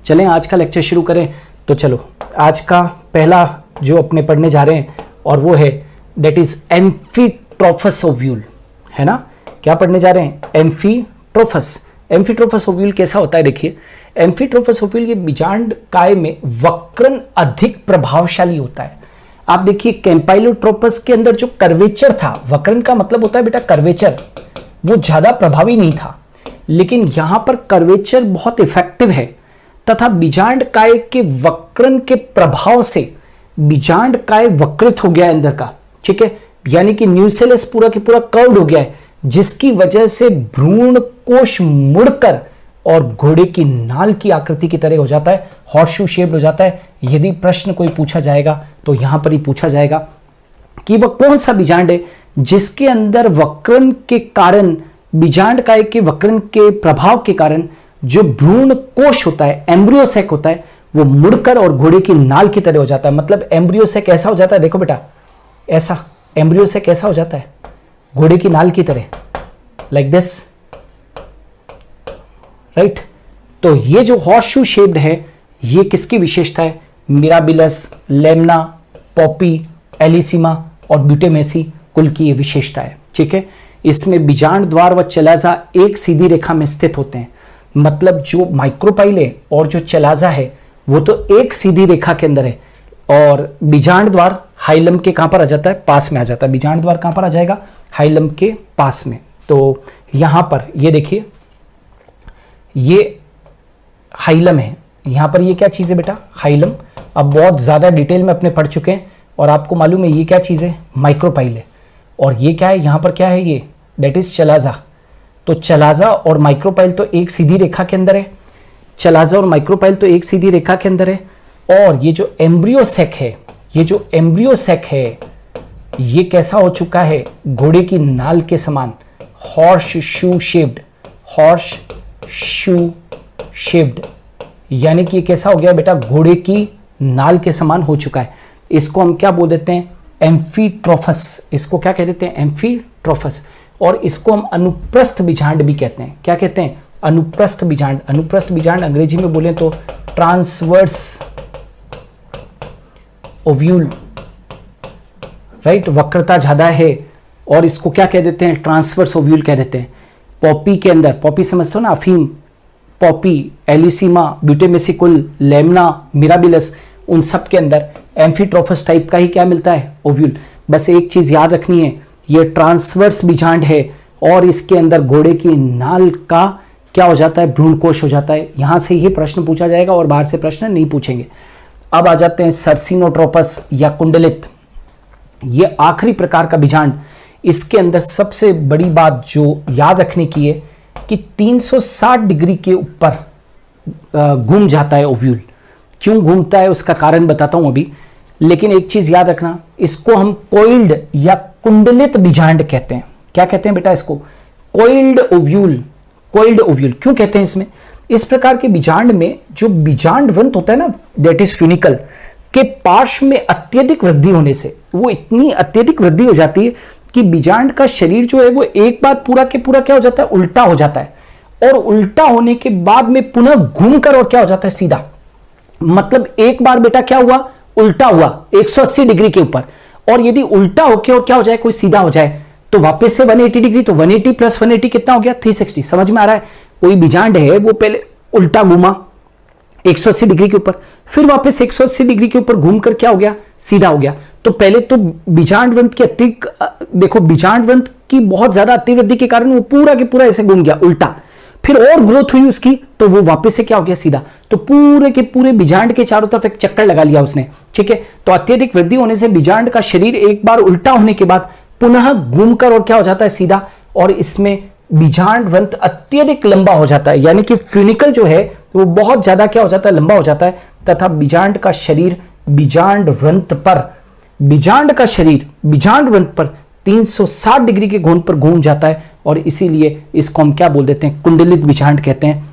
चलें आज का लेक्चर शुरू करें। तो चलो आज का पहला जो अपने पढ़ने जा रहे हैं और वो है दैट इज एम्फीट्रोफस ओव्यूल, है ना। क्या पढ़ने जा रहे हैं? एम्फीट्रोफस। एम्फीट्रोफस ओव्यूल कैसा होता है? देखिए, एम्फीट्रोफस ओव्यूल ये बीजांड काय में वक्रन अधिक प्रभावशाली होता है। आप देखिए कैंपाइलोट्रोपस के अंदर जो कर्वेचर था, वक्रन का मतलब होता है बेटा कर्वेचर, वो ज्यादा प्रभावी नहीं था, लेकिन यहां पर कर्वेचर बहुत इफेक्टिव है तथा बीजांड काय के वक्रन के प्रभाव से बीजांड काय वक्रित हो गया है अंदर का, ठीक है, यानी कि न्यूसेलस पूरा के पूरा कर्व्ड हो गया है, जिसकी वजह से भ्रूण कोश मुड़कर और घोड़े की नाल की आकृति की तरह हो जाता है, हॉर्सशू शेप्ड हो जाता है। यदि प्रश्न कोई पूछा जाएगा तो यहां पर ही पूछा जाएगा कि वह कौन सा बीजांड है जिसके अंदर वक्रन के कारण, बीजांड काय के वक्रन के प्रभाव के कारण जो भ्रूण कोश होता है, एम्ब्रियोसेक होता है, वो मुड़कर और घोड़े की नाल की तरह हो जाता है। मतलब एम्ब्रियोसेक ऐसा हो जाता है, देखो बेटा ऐसा, एम्ब्रियोसेक ऐसा हो जाता है घोड़े की नाल की तरह, लाइक दिस, राइट। तो ये जो हॉर्सशू शेप्ड है ये किसकी विशेषता है? मिराबिलस, लेमना, पॉपी, एलिसिमा और ब्यूटेमेसी कुल की ये विशेषता है, ठीक है। इसमें बीजांड द्वार व चलाजा एक सीधी रेखा में स्थित होते हैं। मतलब जो माइक्रोपाइल है और जो चलाजा है वो तो एक सीधी रेखा के अंदर है, और बीजांड द्वार हाइलम के कहां पर आ जाता है? पास में आ जाता है। बीजांड द्वार कहां पर आ जाएगा? हाइलम के पास में। तो यहां पर ये देखिए, ये हाइलम है, यहां पर ये क्या चीज है बेटा? हाइलम। अब बहुत ज्यादा डिटेल में अपने पढ़ चुके हैं और आपको मालूम है ये क्या चीज है? माइक्रोपाइल है। और ये क्या है? यहां पर क्या है? ये दैट इज चलाजा। तो चलाजा और माइक्रोपाइल तो एक सीधी रेखा के अंदर है, चलाजा और माइक्रोपाइल तो एक सीधी रेखा के अंदर है। और ये जो एम्ब्रियोसेक है, ये जो एम्ब्रियोसेक है ये कैसा हो चुका है? घोड़े की नाल के समान, हॉर्सशू शेप्ड, हॉर्सशू शेप्ड, यानी कि कैसा हो गया बेटा? घोड़े की नाल के समान हो चुका है। इसको हम क्या बोल देते हैं? एम्फीट्रोफस। इसको क्या कह देते हैं? एम्फीट्रोफस। और इसको हम अनुप्रस्थ बीजांड भी कहते हैं। क्या कहते हैं? अनुप्रस्थ बीजांड। अनुप्रस्थ बीजांड अंग्रेजी में बोले तो ट्रांसवर्स ओव्यूल, राइट, वक्रता ज्यादा है और इसको क्या कह देते हैं? ट्रांसवर्स ओव्यूल कह देते हैं। पॉपी के अंदर, पॉपी समझते हो ना, अफीम, पॉपी, एलिसिमा, ब्यूटेमेसिकुल, लेमना, मिराबिलस, उन सब के अंदर एम्फीट्रोफस टाइप का ही क्या मिलता है? ओव्यूल। बस एक चीज याद रखनी है, ये ट्रांसवर्स बीजांड है और इसके अंदर घोड़े की नाल का क्या हो जाता है? भ्रूणकोश हो जाता है। यहां से ये प्रश्न पूछा जाएगा और बाहर से प्रश्न नहीं पूछेंगे। अब आ जाते हैं सर्सिनोट्रोपस या कुंडलित। ये आखिरी प्रकार का बीजांड। इसके अंदर सबसे बड़ी बात जो याद रखने की है कि 360 डिग्री के ऊपर घूम जाता है ओव्यूल। क्यों घूमता है उसका कारण बताता हूं अभी, लेकिन एक चीज याद रखना, इसको हम कोइल्ड या कुंडलित बीजांड कहते हैं। क्या कहते हैं बेटा इसको? Coiled ovule. कोइल्ड ओव्यूल क्यों कहते हैं इसमें? इस प्रकार के बीजांड में जो बीजांड वंत होता है ना, दैट इज फिनिकल, के पार्श्व में अत्यधिक वृद्धि होने से वो इतनी अत्यधिक वृद्धि हो जाती है कि बीजांड का शरीर जो है वो एक बार पूरा के पूरा क्या हो जाता है? उल्टा हो जाता है। और उल्टा होने के बाद में पुनः घूमकर और क्या हो जाता है? सीधा। मतलब एक बार बेटा क्या हुआ? उल्टा हुआ 180 डिग्री के ऊपर, और यदि उल्टा होके और क्या हो जाए? कोई सीधा हो जाए तो वापस से 180 डिग्री, तो 180 प्लस 180 कितना हो गया? 360। समझ में आ रहा है? कोई बीजांड है वो पहले उल्टा घूमा 180 डिग्री के ऊपर, फिर वापस 180 डिग्री के ऊपर घूमकर क्या हो गया? सीधा हो गया। तो पहले तो बीजांडवंत की देखो, बीजांडवंत की बहुत ज्यादा अतिवृद्धि के कारण वो पूरा के पूरा ऐसे घूम गया उल्टा, फिर और ग्रोथ हुई उसकी तो वो वापस से क्या हो गया? सीधा। तो पूरे के पूरे बीजांड के चारों तरफ एक चक्कर लगा लिया उसने, ठीक है। तो अत्यधिक वृद्धि होने से बीजांड का शरीर एक बार उल्टा होने के बाद पुनः घूमकर और क्या हो जाता है? सीधा। और इसमें बीजांडवंत अत्यधिक लंबा हो जाता है, यानी कि फ्यूनिकल जो है वो बहुत ज्यादा क्या हो जाता है? लंबा हो जाता है, तथा बीजांड का शरीर बीजांडवंत पर, बीजांड का शरीर बीजांडवंत पर 360 डिग्री के कोण पर घूम जाता है, और इसीलिए इसको हम क्या बोल देते हैं? कुंडलित बीजांड कहते हैं।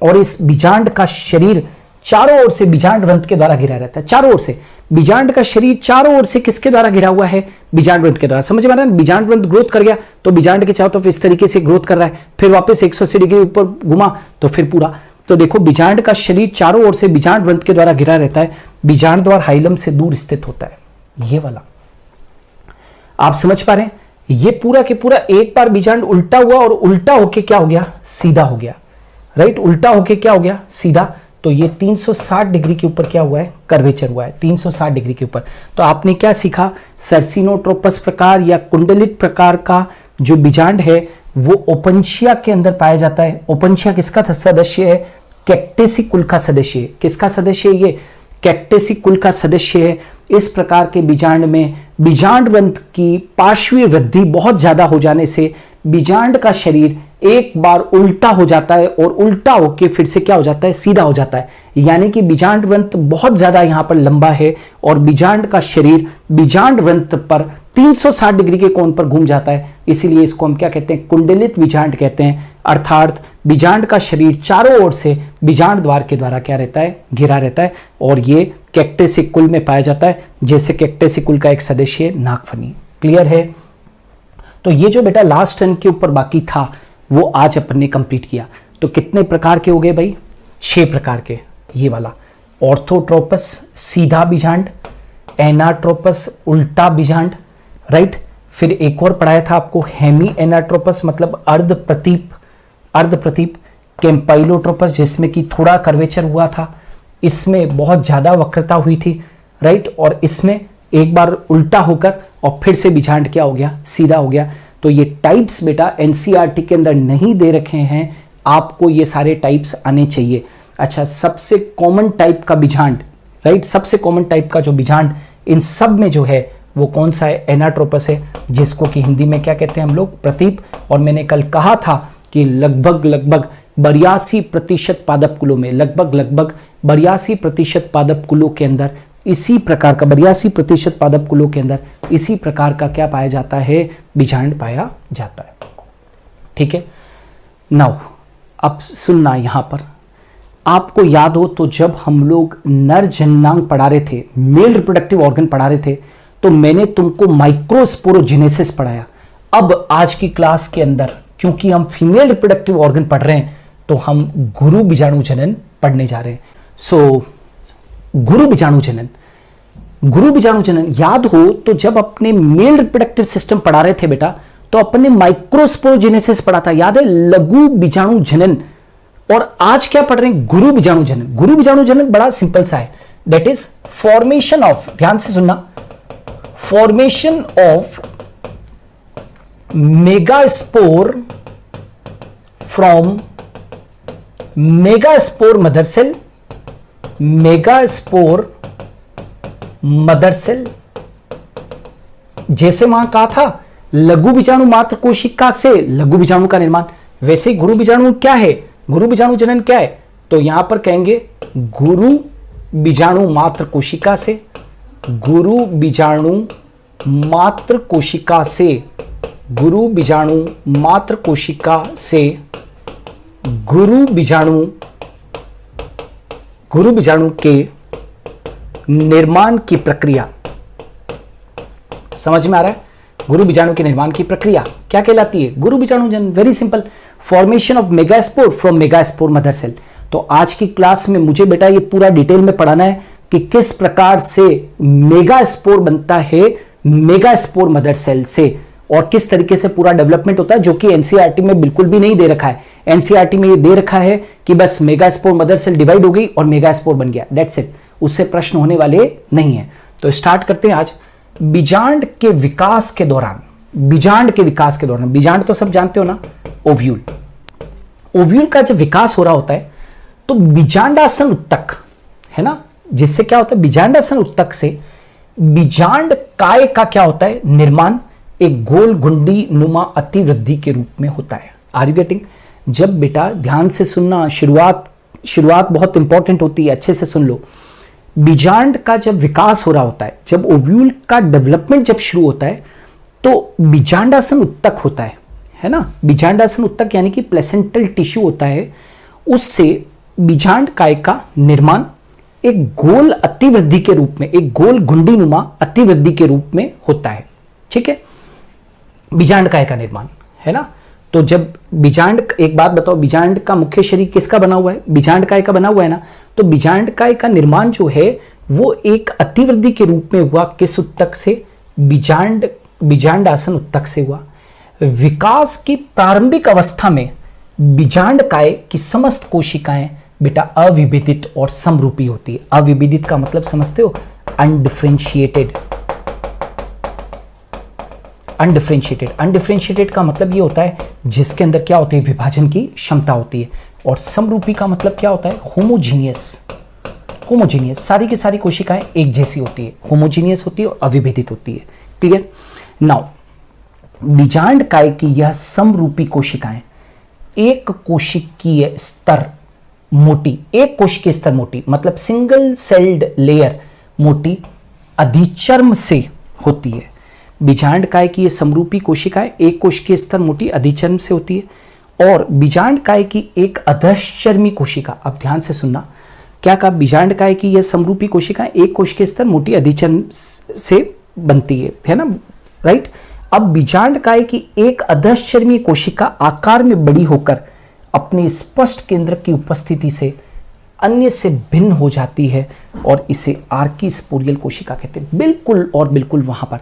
और इस बीजांड का शरीर चारों ओर से बीजांडवंत के द्वारा घिरा रहता है। चारों ओर से बीजांड का शरीर चारों ओर से किसके द्वारा घिरा हुआ है? बीजांडवंत के द्वारा। समझ में आ रहा है? बीजांडवंत ग्रोथ कर गया तो बीजांड के चारों तरफ इस तरीके से ग्रोथ कर रहा है, फिर वापस 180 डिग्री ऊपर घुमा तो फिर पूरा तो देखो बीजांड का शरीर चारों ओर से बीजांड वृंत के द्वारा घिरा रहता है, बीजांड द्वार हाइलम से दूर स्थित होता है। ये वाला आप समझ पा रहे हैं? ये पूरा के पूरा एक बार बीजांड उल्टा हुआ और उल्टा होके क्या हो गया, सीधा हो गया, राइट, उल्टा होके क्या हो गया, सीधा। तो ये 360 डिग्री के ऊपर क्या हुआ है, कर्वेचर हुआ है 360 डिग्री के ऊपर। तो आपने क्या सीखा, सर्सिनोट्रोपस प्रकार या कुंडलित प्रकार का जो बीजांड है वो ओपनशिया के अंदर पाया जाता है। ओपनशिया किसका सदस्य है, कैक्टेसी कुल का सदस्य है। किसका सदस्य है ये, कैक्टेसी कुल का सदस्य है। इस प्रकार के बीजांड में बीजांड वृंत की पार्श्वीय वृद्धि बहुत ज्यादा हो जाने से बीजांड का शरीर एक बार उल्टा हो जाता है और उल्टा होके फिर से क्या हो जाता है, सीधा हो जाता है। यानी कि बीजांड वृंत बहुत ज्यादा यहां पर लंबा है और बीजांड का शरीर बीजांड वृंत पर 360 डिग्री के कोण पर घूम जाता है। इसीलिए इसको हम क्या कहते हैं, कुंडलित बीजांड कहते हैं। अर्थात बीजांड का शरीर चारों ओर से बीजांड द्वार के द्वारा क्या रहता है, घिरा रहता है। और ये कैक्टेसी कुल में पाया जाता है, जैसे कैक्टेसी कुल का एक सदस्य है नागफनी। क्लियर है? तो ये जो बेटा लास्ट टर्न के ऊपर बाकी था वो आज अपन ने कंप्लीट किया। तो कितने प्रकार के हो गए भाई, 6 प्रकार के। ये वाला ऑर्थोट्रोपस सीधा बीजांड, एनाट्रोपस उल्टा बीजांड, राइट। फिर एक और पढ़ाया था आपको हेमी एनाट्रोपस मतलब अर्ध प्रतीप, कैंपाइलोट्रोपस जिसमें कि थोड़ा कर्वेचर हुआ था, इसमें बहुत ज्यादा वक्रता हुई थी, राइट। और इसमें एक बार उल्टा होकर और फिर से बीजांड क्या हो गया, सीधा हो गया। तो ये टाइप्स बेटा एनसीईआरटी के अंदर नहीं दे रखे हैं, आपको ये सारे टाइप्स आने चाहिए। अच्छा, सबसे कॉमन टाइप का बीजांड, राइट, सबसे कॉमन टाइप का जो बीजांड इन सब में जो है वो कौन सा है, एनाट्रोपस है, जिसको कि हिंदी में क्या कहते हैं हम लोग, प्रतीप। और मैंने कल कहा था कि लगभग 82% पादप कुलों में, लगभग 82% पादप कुलों के अंदर इसी प्रकार का 82% पादप कुलों के अंदर इसी प्रकार का क्या पाया जाता है, बीजांड पाया जाता है। ठीक है। नाउ अब सुनना, यहां पर आपको याद हो तो जब हम लोग नर जननांग पढ़ा रहे थे, मेल रिप्रोडक्टिव ऑर्गन पढ़ा रहे थे, तो मैंने तुमको माइक्रोस्पोरोजेनेसिस पढ़ाया। अब आज की क्लास के अंदर क्योंकि हम फीमेल रिप्रोडक्टिव ऑर्गन पढ़ रहे हैं तो हम गुरु बीजाणु जनन पढ़ने जा रहे हैं। सो गुरु बीजाणु जनन याद हो तो जब अपने मेल रिप्रोडक्टिव सिस्टम पढ़ा रहे थे बेटा, तो अपने माइक्रोस्पोरोजेनेसिस पढ़ा था, याद है, लघु बीजाणु जनन। और आज क्या पढ़ रहे हैं, गुरु बीजाणु जनन। गुरु बीजाणु जनन बड़ा सिंपल सा है, दैट इज फॉर्मेशन ऑफ, ध्यान से सुनना, formation of megaspore from megaspore mother cell, megaspore mother cell. जैसे वहां कहा था लघु बीजाणु मात्र कोशिका से लघु बीजाणु का निर्माण, वैसे गुरु बीजाणु क्या है, गुरु बीजाणु जनन क्या है, तो यहां पर कहेंगे गुरु बीजाणु मात्र कोशिका से, गुरु बीजाणु मात्र कोशिका से, गुरु बीजाणु मात्र कोशिका से, गुरु बीजाणु के निर्माण की प्रक्रिया। समझ में आ रहा है? गुरु बीजाणु के निर्माण की प्रक्रिया क्या कहलाती है, गुरु बीजाणु जनन। Very simple, formation of megaspore from megaspore mother cell. तो आज की क्लास में मुझे बेटा ये पूरा डिटेल में पढ़ाना है कि किस प्रकार से मेगास्पोर बनता है मेगास्पोर मदर सेल से, और किस तरीके से पूरा डेवलपमेंट होता है, जो कि एनसीईआरटी में बिल्कुल भी नहीं दे रखा है। एनसीईआरटी में ये दे रखा है कि बस मेगास्पोर मदर सेल डिवाइड हो गई और मेगास्पोर बन गया, दैट्स इट, उससे प्रश्न होने वाले नहीं है। तो स्टार्ट करते हैं आज। बीजांड के विकास के दौरान, बीजांड तो सब जानते हो ना, ओव्यूल का जब विकास हो रहा होता है तो बीजांडासन उत्तक है ना, जिससे क्या होता है, बीजांडासन उत्तक से बीजांड काय का क्या होता है, निर्माण एक गोल गुंडी नुमा अतिवृद्धि के रूप में होता है। Are you getting? जब बेटा ध्यान से सुनना, शुरुआत बहुत इंपॉर्टेंट होती है, अच्छे से सुन लो। बीजांड का जब विकास हो रहा होता है, जब ओव्यूल का डेवलपमेंट जब शुरू होता है, तो बीजांडासन उत्तक होता है ना, बीजांडासन उत्तक यानी कि प्लेसेंटल टिश्यू होता है, उससे बीजांड काय का निर्माण एक गोल अतिवृद्धि के रूप में, एक गोल गुंडीनुमा अतिवृद्धि के रूप में होता है। ठीक है, बीजांड काय का निर्माण है ना। तो जब बीजांड, एक बात बताओ, बीजांड का मुख्य शरीर किसका बना हुआ है? बीजांड काय का बना हुआ है ना। तो बीजांड काय का निर्माण जो है वो एक अतिवृद्धि के रूप में हुआ, किस उत्तक से? बीजांडासन उत्तक से हुआ। विकास की प्रारंभिक अवस्था में बीजांड काय की समस्त कोशिकाएं बेटा अविभेदित और समरूपी होती है। अविभेदित का मतलब समझते हो? अनडिफरेंशिएटेड। अनडिफरेंशिएटेड, अनडिफरेंशिएटेड का मतलब ये होता है जिसके अंदर क्या होती है? विभाजन की क्षमता होती है। और समरूपी का मतलब क्या होता है? होमोजीनियस। होमोजीनियस, सारी की सारी कोशिकाएं एक जैसी होती है, होमोजीनियस होती है और अविभेदित होती है। क्लियर? नाउ बीजांड काय की यह समरूपी कोशिकाएं एक कोशिकीय स्तर मोटी, एक कोशिकीय स्तर मोटी मतलब सिंगल सेल्ड लेयर मोटी अधिचर्म से होती है। बीजांड काय की ये समरूपी कोशिकाएं एक कोशिकीय स्तर मोटी अधिचर्म से होती है। और बीजांड काय की एक अधश्चर्मी कोशिका, अब ध्यान से सुनना, क्या कहा? बीजांड काय की यह समरूपी कोशिकाएं एक कोशिकीय स्तर मोटी अधिचर्म से बनती है ना, राइट? अब बीजांड काय की एक अधश्चर्मी कोशिका आकार में बड़ी होकर अपने स्पष्ट केंद्र की उपस्थिति से अन्य से भिन्न हो जाती है और इसे आर्कीस्पोरियल कोशिका कहते हैं। बिल्कुल और बिल्कुल वहां पर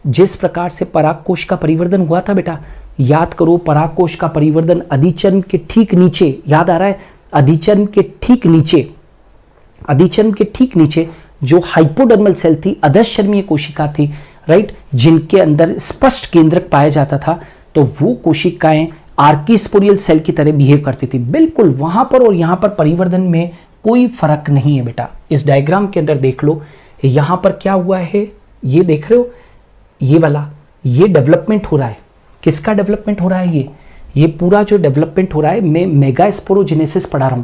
जिस प्रकार से परागकोश का परिवर्तन हुआ था बेटा, याद करो, परागकोश का परिवर्तन अधिचर्म के ठीक नीचे, याद आ रहा है? अधिचर्म के ठीक नीचे, अधिचर्म के ठीक नीचे जो हाइपोडर्मल सेल थी, अधश्चर्मीय कोशिका थी, राइट, जिनके अंदर स्पष्ट केंद्रक पाया जाता था, तो वो कोशिकाएं आर्कीस्पोरियल सेल की तरह बिहेव करती थी। बिल्कुल वहां पर और यहां पर परिवर्तन में कोई फर्क नहीं है बेटा। इस डायग्राम के अंदर देख लो, यहां पर क्या हुआ है, ये देख रहे हो, ये वाला, ये डेवलपमेंट हो रहा है। किसका डेवलपमेंट हो रहा है? ये पूरा जो डेवलपमेंट हो रहा है, मैं मेगास्पोरोजेनेसिस पढ़ा रहा हूं।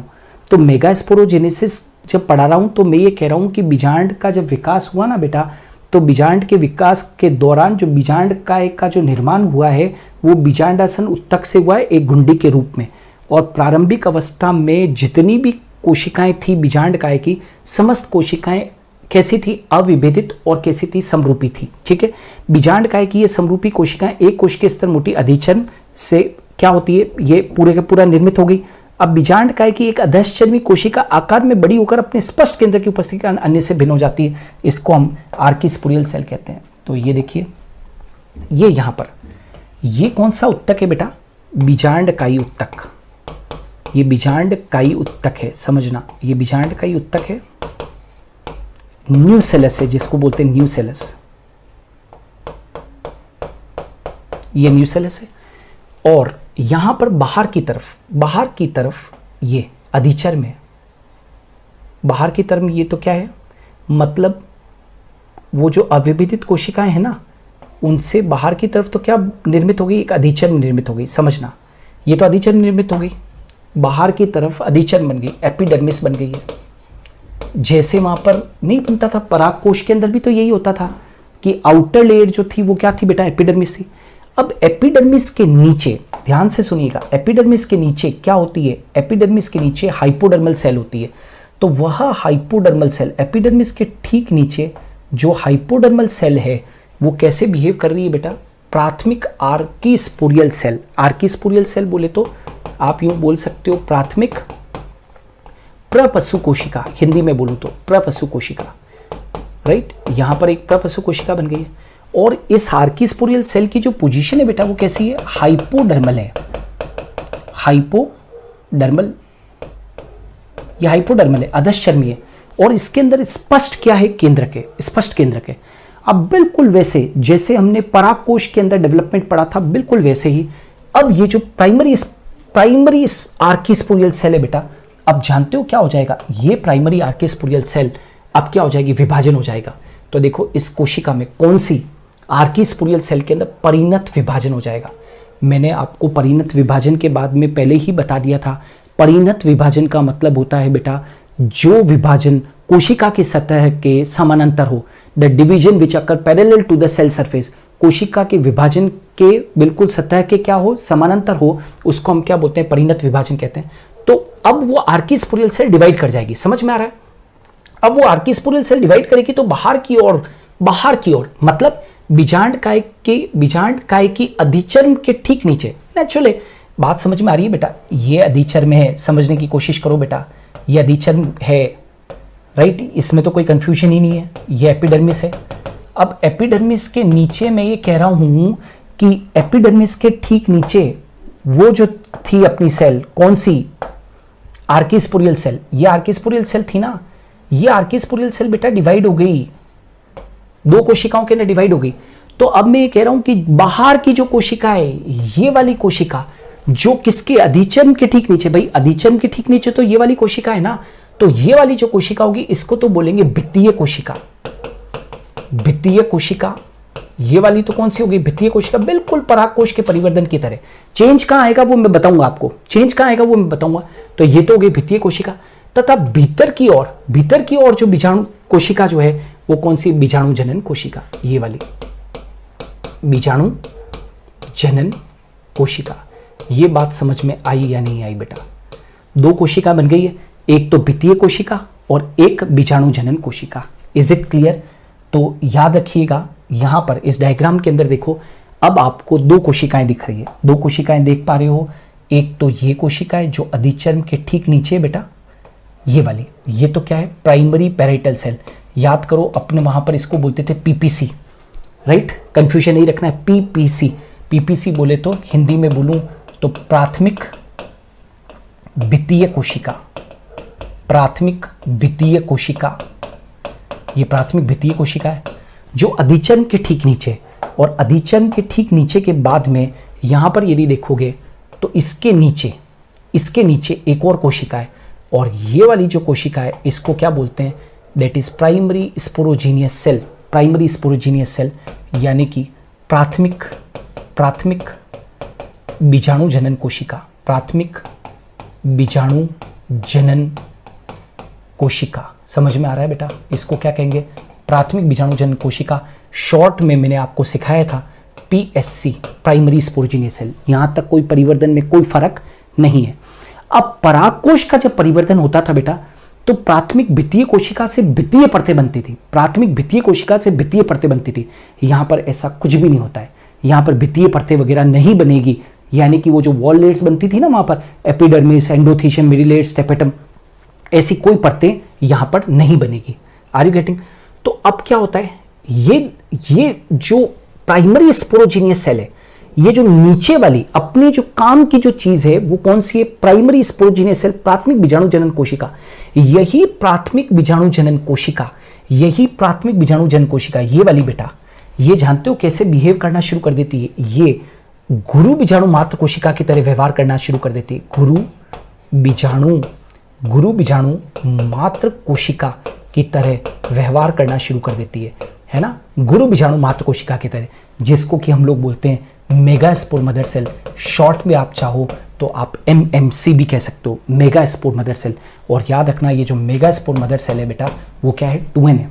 तो मेगास्पोरोजेनेसिस जब पढ़ा रहा हूं तो मैं ये कह रहा हूं कि बीजांड का जब विकास हुआ ना बेटा, तो बीजांड के विकास के दौरान जो बीजांड का जो निर्माण हुआ है वो बीजांडासन उत्तक से हुआ है, एक गुंडी के रूप में। और प्रारंभिक अवस्था में जितनी भी कोशिकाएं थी बीजांड काय की, समस्त कोशिकाएं कैसी थी? अविभेदित और कैसी थी? समरूपी थी। ठीक है, बीजांड काय की ये समरूपी कोशिकाएं एक कोशिकीय स्तर मोटी अधिचर्म से क्या होती है? ये पूरे का पूरा निर्मित हो गई। अब बीजांड काय की एक अधश्चर्मी कोशिका आकार में बड़ी होकर अपने स्पष्ट केंद्र की उपस्थिति के अन्य से भिन्न हो जाती है। इसको हम आर्कीस्पोरियल सेल कहते हैं। तो ये देखिए, ये यहां पर ये कौन सा उत्तक है बेटा? बीजांड काई उत्तक। ये बीजांड काई उत्तक है, समझना, ये बीजांड काई उत्तक है। न्यूसेलस है, जिसको बोलते हैं न्यूसेलस, ये न्यूसेलस है। और यहां पर बाहर की तरफ ये अधिचर्म है। बाहर की तरफ ये तो क्या है? मतलब वो जो अविभेदित कोशिकाएं हैं ना, उनसे बाहर की तरफ तो क्या निर्मित हो गई? एक अधिचर्म निर्मित हो गई। समझना, ये तो अधिचर्म निर्मित हो गई, बाहर की तरफ अधिचर्म बन गई, एपिडर्मिस बन गई है। जैसे वहां पर नहीं बनता था, परागकोश के अंदर भी तो यही होता था कि आउटर लेयर जो थी वो क्या थी बेटा? एपिडर्मिस थी। अब एपिडर्मिस के नीचे, ध्यान से सुनिएगा, एपिडर्मिस के नीचे क्या होती है? एपिडर्मिस के नीचे हाइपोडर्मल सेल होती है। तो वह हाइपोडर्मल सेल, एपिडर्मिस के ठीक नीचे जो हाइपोडर्मल सेल है वो कैसे बिहेव कर रही है बेटा? प्राथमिक आर्कीस्पोरियल सेल। आर्कीस्पोरियल सेल बोले तो आप यूं बोल सकते हो प्राथमिक प्रपशु कोशिका, हिंदी में बोलूं तो प्रपशु कोशिका, राइट। यहां पर एक प्रपशु कोशिका बन गई है। और इस आर्कीस्पोरियल सेल की जो पोजीशन है बेटा वो कैसी है? हाइपोडर्मल है। हाइपोडर्मल, ये हाइपोडर्मल है, अधश्चर्मी है। और इसके अंदर स्पष्ट क्या है? केंद्रक है, स्पष्ट केंद्रक है। अब बिल्कुल वैसे जैसे हमने परागकोश के अंदर डेवलपमेंट पढ़ा था, बिल्कुल वैसे ही अब ये जो प्राइमरी आर्कीस्पोरियल सेल है बेटा, अब जानते हो क्या हो जाएगा? ये प्राइमरी आर्कीस्पोरियल सेल अब क्या हो जाएगी? विभाजन हो जाएगा। तो देखो इस कोशिका में कौन सी आर्कीस्पोरियल सेल के अंदर परिणत विभाजन हो जाएगा। मैंने आपको परिणत विभाजन के बाद में पहले ही बता दिया था। परिणत विभाजन का मतलब होता है बेटा जो विभाजन कोशिका की सतह के समानांतर हो, the division which occur parallel to the cell surface, कोशिका के विभाजन के बिल्कुल सतह के क्या हो? समानांतर हो, उसको हम क्या बोलते हैं? परिणत विभाजन कहते हैं। तो अब वो आर्कीस्पोरियल सेल डिवाइड कर जाएगी, समझ में आ रहा है? अब वो आर्कीस्पोरियल सेल डिवाइड करेगी तो बाहर की ओर मतलब बीजांड काय की अधिचर्म के ठीक नीचे, नेचुरली बात समझ में आ रही है बेटा? ये अधिचर में है, समझने की कोशिश करो बेटा, ये अधिचर है, राइट? इसमें तो कोई कंफ्यूजन ही नहीं है, ये एपिडर्मिस है। अब एपिडर्मिस के नीचे मैं ये कह रहा हूं कि एपिडर्मिस के ठीक नीचे वो जो थी अपनी सेल, कौन सी? Archesporial cell. ये आर्किस्पोरियल सेल थी ना, ये आर्किस्पोरियल सेल बेटा डिवाइड हो गई, 2 कोशिकाओं के अंदर डिवाइड हो गई। तो अब मैं ये कह रहा हूं कि बाहर की जो कोशिका है, ये वाली कोशिका जो किसके? अधिचर्म के ठीक नीचे। भाई अधिचर्म के ठीक नीचे तो ये वाली कोशिका है ना, तो ये वाली जो कोशिका होगी इसको तो बोलेंगे भित्तीय कोशिका। भित्तीय कोशिका, ये वाली तो कौन सी होगी? भित्तीय कोशिका, बिल्कुल परागकोश के परिवर्धन की तरह। चेंज कहां आएगा वो मैं बताऊंगा आपको, चेंज कहां आएगा वो मैं बताऊंगा। तो ये तो हो गई भित्तीय कोशिका। तथा भीतर की ओर जो बीजाणु कोशिका जो है वो कौन सी? बीजाणु जनन कोशिका, ये वाली बीजाणु जनन कोशिका। ये बात समझ में आई या नहीं आई बेटा? 2 कोशिका बन गई है, एक तो भित्तीय कोशिका और एक बीजाणु जनन कोशिका। Is it clear? तो याद रखिएगा, यहां पर इस डायग्राम के अंदर देखो, अब आपको 2 कोशिकाएं दिख रही है, 2 कोशिकाएं देख पा रहे हो। एक तो ये कोशिका है जो अधिचर्म के ठीक नीचे बेटा, ये वाली, ये तो क्या है? Primary parietal cell. याद करो अपने वहां पर इसको बोलते थे पीपीसी, राइट? कंफ्यूजन नहीं रखना है, पीपीसी। पीपीसी बोले तो हिंदी में बोलूं तो प्राथमिक भित्तीय कोशिका, प्राथमिक भित्तीय कोशिका। ये प्राथमिक भित्तीय कोशिका है जो अधिचर्म के ठीक नीचे, और अधिचर्म के ठीक नीचे के बाद में यहां पर यदि देखोगे तो इसके नीचे एक और कोशिका है, और ये वाली जो कोशिका है इसको क्या बोलते हैं? That is primary sporogenous cell. Primary sporogenous cell यानी कि प्राथमिक बीजाणु जनन कोशिका, प्राथमिक बीजाणु जनन कोशिका। समझ में आ रहा है बेटा? इसको क्या कहेंगे? प्राथमिक बीजाणु जनन कोशिका। शॉर्ट में मैंने आपको सिखाया था पीएससी, प्राइमरी स्पोरोजीनियस सेल। यहां तक कोई परिवर्तन में कोई फर्क नहीं है। अब परागकोश का जब परिवर्तन होता था बेटा, तो प्राथमिक भित्तीय कोशिका से भित्तीय परतें बनती थी, प्राथमिक भित्तीय कोशिका से भित्तीय परतें बनती थी। यहां पर ऐसा कुछ भी नहीं होता है, यहां पर भित्तीय परतें वगैरह नहीं बनेगी। यानी कि वो जो वॉल लेयर्स बनती थी ना वहां पर, एपिडर्मिस, एंडोथीशियम, मिडिलेट्स, टेपेटम, ऐसी कोई परतें यहां पर नहीं बनेगी। Are you getting? तो अब क्या होता है, ये जो प्राइमरी स्पोरोजीनियस सेल है, ये जो नीचे वाली अपनी जो काम की जो चीज है वो कौन सी है? प्राइमरी स्पोरोजीनियस सेल, प्राथमिक बीजाणु जनन कोशिका। यही प्राथमिक बीजाणु जनन कोशिका, यही प्राथमिक बीजाणु जनन कोशिका, ये वाली बेटा, ये जानते हो कैसे बिहेव करना शुरू कर देती है? ये गुरु बीजाणु मात्र कोशिका की तरह व्यवहार करना शुरू कर देती है। गुरु बीजाणु मात्र कोशिका की तरह व्यवहार करना शुरू कर देती है ना? गुरु बीजाणु मात्र कोशिका की तरह, जिसको कि हम लोग बोलते हैं मेगास्पोर मदर सेल। शॉर्ट में आप चाहो तो आप एमएमसी भी कह सकते हो, मेगास्पोर मदर सेल। और याद रखना ये जो मेगास्पोर मदर सेल है बेटा वो क्या है? 2n है।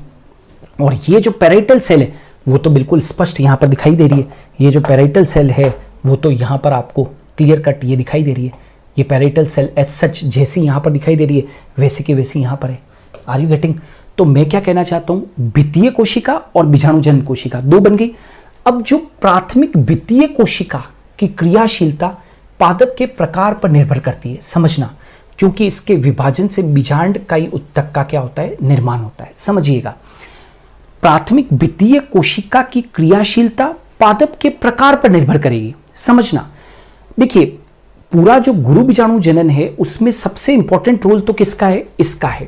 और ये जो पैराइटल सेल है वो तो बिल्कुल स्पष्ट यहां पर दिखाई दे रही है। ये जो पैराइटल सेल है वो तो यहां पर आपको क्लियर कट ये दिखाई दे रही है। ये पैराइटल सेल एज सच जैसी यहां पर दिखाई दे रही है वैसे की वैसी यहां पर है। Are you getting? तो मैं क्या कहना चाहता हूं, भित्तीय कोशिका और बीजाणु जनन कोशिका 2 बन गई। अब जो प्राथमिक भित्तीय कोशिका की क्रियाशीलता पादप के प्रकार पर निर्भर करती है, समझना, क्योंकि इसके विभाजन से बीजांड काई उत्तक का क्या होता है? निर्माण होता है। समझिएगा, प्राथमिक भित्तीय कोशिका की क्रियाशीलता पादप के प्रकार पर निर्भर करेगी। समझना, देखिए पूरा जो गुरु बीजाणु जनन है उसमें सबसे इंपॉर्टेंट रोल तो किसका है? इसका है,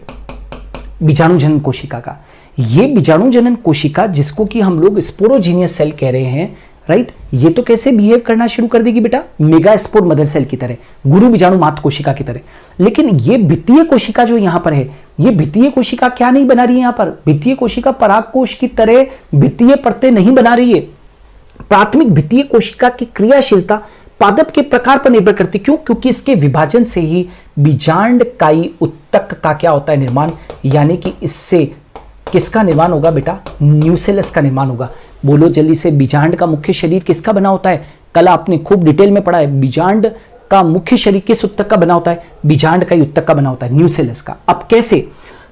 बीजाणु जनन कोशिका का। ये बीजाणु जनन कोशिका जिसको कि हम लोग स्पोरोजीनियस सेल कह रहे हैं, राइट? ये तो कैसे बिहेव करना शुरू कर देगी बेटा? मेगास्पोर मदर सेल की तरह, गुरु बीजाणु मात्र कोशिका की तरह। लेकिन ये भित्तीय कोशिका जो यहां पर है, ये भित्तीय कोशिका क्या नहीं बना रही है? यहां पर भित्तीय कोशिका परागकोश की तरह भित्तीय परतें नहीं बना रही है। प्राथमिक भित्तीय कोशिका की क्रियाशीलता पादप के प्रकार पर निर्भर करती। क्यों? क्योंकि इसके विभाजन से ही बीजांड काई उत्तक का क्या होता है? निर्माण। यानी कि इससे किसका निर्माण होगा बेटा? न्यूसेलस का निर्माण होगा। बोलो जल्दी से, बीजांड का मुख्य शरीर किसका बना होता है? कल आपने खूब डिटेल में पढ़ा है, बीजांड का मुख्य शरीर किस उत्तक का बना होता है? बीजांड का ही उत्तक का बना होता है, न्यूसेलस का। अब कैसे?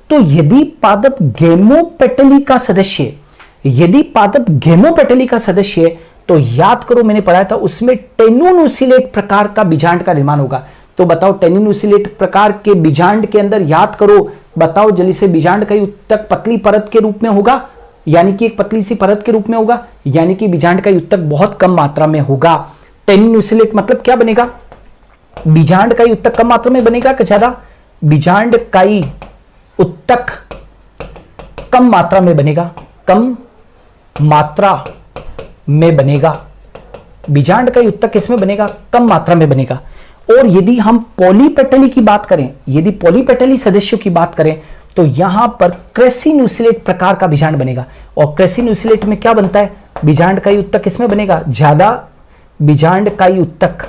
तो यदि पादप गेमोपेटली का सदस्य है, यदि पादप गेमोपेटली का सदस्य है तो याद करो मैंने पढ़ाया था उसमें टेनुनुसिलेट प्रकार का बीजांड का निर्माण होगा। तो बताओ टेनुनुसिलेट प्रकार के बीजांड के अंदर याद करो, बताओ जल्दी से, बीजांड का उत्तक पतली परत के रूप में होगा, यानी कि एक पतली सी परत के रूप में होगा, यानी कि बीजांड का उत्तक बहुत कम मात्रा में होगा। टेनुनुसिलेट मतलब क्या बनेगा, बीजांड का उत्तक कम मात्रा में बनेगा कि ज्यादा, बीजांड का उत्तक कम मात्रा में बनेगा, कम मात्रा में बनेगा। बीजांड का उत्तक किसमें बनेगा, कम मात्रा में बनेगा। और यदि हम पॉलीपेटली की बात करें, यदि पॉलीपेटली सदस्यों की बात करें तो यहां पर क्रेसिनुसिलेट प्रकार का बीजांड बनेगा। और क्रेसिनुसिलेट में क्या बनता है, बीजांड का उत्तक किसमें बनेगा, ज्यादा, बीजांड का उत्तक,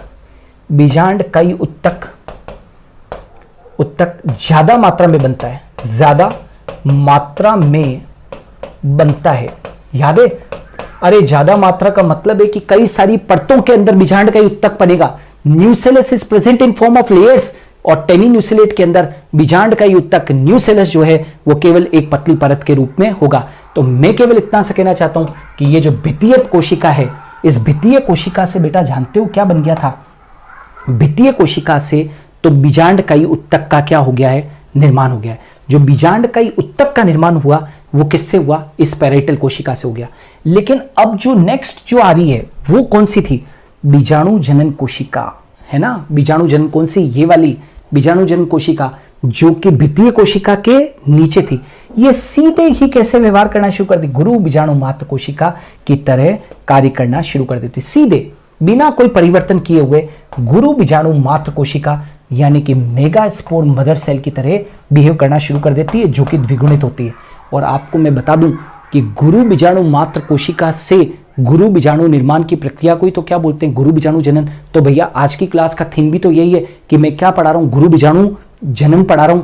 बीजांड का उत्तक ज्यादा मात्रा में बनता है, ज्यादा मात्रा में बनता है। याद है, अरे ज्यादा मात्रा का मतलब है कि कई सारी परतों के अंदर बीजांड का उत्तक बनेगा। Nucellus is present in form of layers, और टेनिन्यूसिलेट के अंदर बीजांड का उत्तक न्यूसेलस जो है वो केवल एक पतली परत के रूप में होगा। तो मैं केवल इतना से कहना चाहता हूं कि ये जो भित्तीय कोशिका है, इस भित्तीय कोशिका से बेटा जानते हो क्या बन गया था, भित्तीय कोशिका से तो बीजांड का उत्तक का क्या हो गया है, निर्माण हो गया है। जो बीजांड का उत्तक का निर्माण हुआ वो किससे हुआ, इस पैराइटल कोशिका से हो गया। लेकिन अब जो नेक्स्ट जो आ रही है वो कौन सी थी, बीजाणु जनन कोशिका, है ना। बीजाणु जनन कौन सी, ये वाली बीजाणु जनन कोशिका जो कि भित्तीय कोशिका के नीचे थी। ये सीधे ही कैसे व्यवहार करना शुरू कर दी, गुरु बीजाणु मात्र कोशिका की तरह कार्य करना शुरू कर देती, सीधे बिना कोई परिवर्तन किए हुए गुरु बीजाणु मात्र कोशिका यानी कि मेगास्पोर मदर सेल की तरह बिहेव करना शुरू कर देती है, जो कि द्विगुणित होती है। और आपको मैं बता दूं कि गुरु बीजाणु मात्र कोशिका से गुरु बीजाणु निर्माण की प्रक्रिया को ही तो क्या बोलते हैं, गुरु बीजाणु जनन। तो भैया आज की क्लास का थीम भी तो यही है कि मैं क्या पढ़ा रहा हूं, गुरु बीजाणु जनन पढ़ा रहा हूं।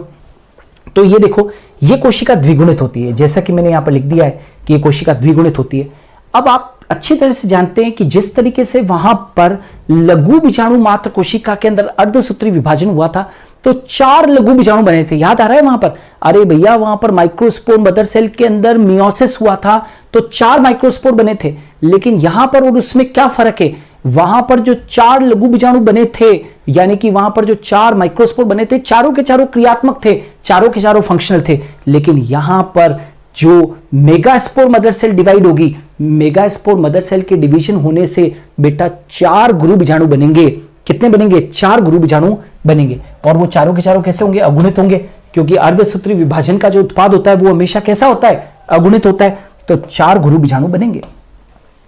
तो ये देखो, ये कोशिका द्विगुणित होती है, जैसा कि मैंने यहां पर लिख दिया है कि ये कोशिका द्विगुणित होती है। अब आप अच्छी तरह से जानते हैं कि जिस तरीके से वहां पर लघु बीजाणु मात्र कोशिका के अंदर अर्धसूत्री विभाजन हुआ था तो 4 लघु बीजाणु बने थे, याद आ रहा है वहां पर, अरे भैया वहां पर माइक्रोस्पोर मदर सेल के अंदर मियोसिस हुआ था तो 4 माइक्रोस्पोर बने थे। लेकिन यहां पर और उसमें क्या फर्क है, वहां पर जो 4 लघु बीजाणु बने थे, यानी कि वहां पर जो 4 माइक्रोस्पोर बने थे, चारों के चारों क्रियात्मक थे, चारों के चारों फंक्शनल थे। लेकिन यहां पर जो मेगास्पोर मदर सेल डिवाइड होगी, मेगास्पोर मदर सेल के डिवीजन होने से बेटा 4 गुरु बीजाणु बनेंगे। कितने बनेंगे, 4 गुरु बीजाणु बनेंगे। और वो चारों के चारों कैसे होंगे, अगुणित होंगे, क्योंकि अर्धसूत्री विभाजन का जो उत्पाद होता है वो हमेशा कैसा होता है, अगुणित होता है। तो 4 गुरु बीजाणु बनेंगे।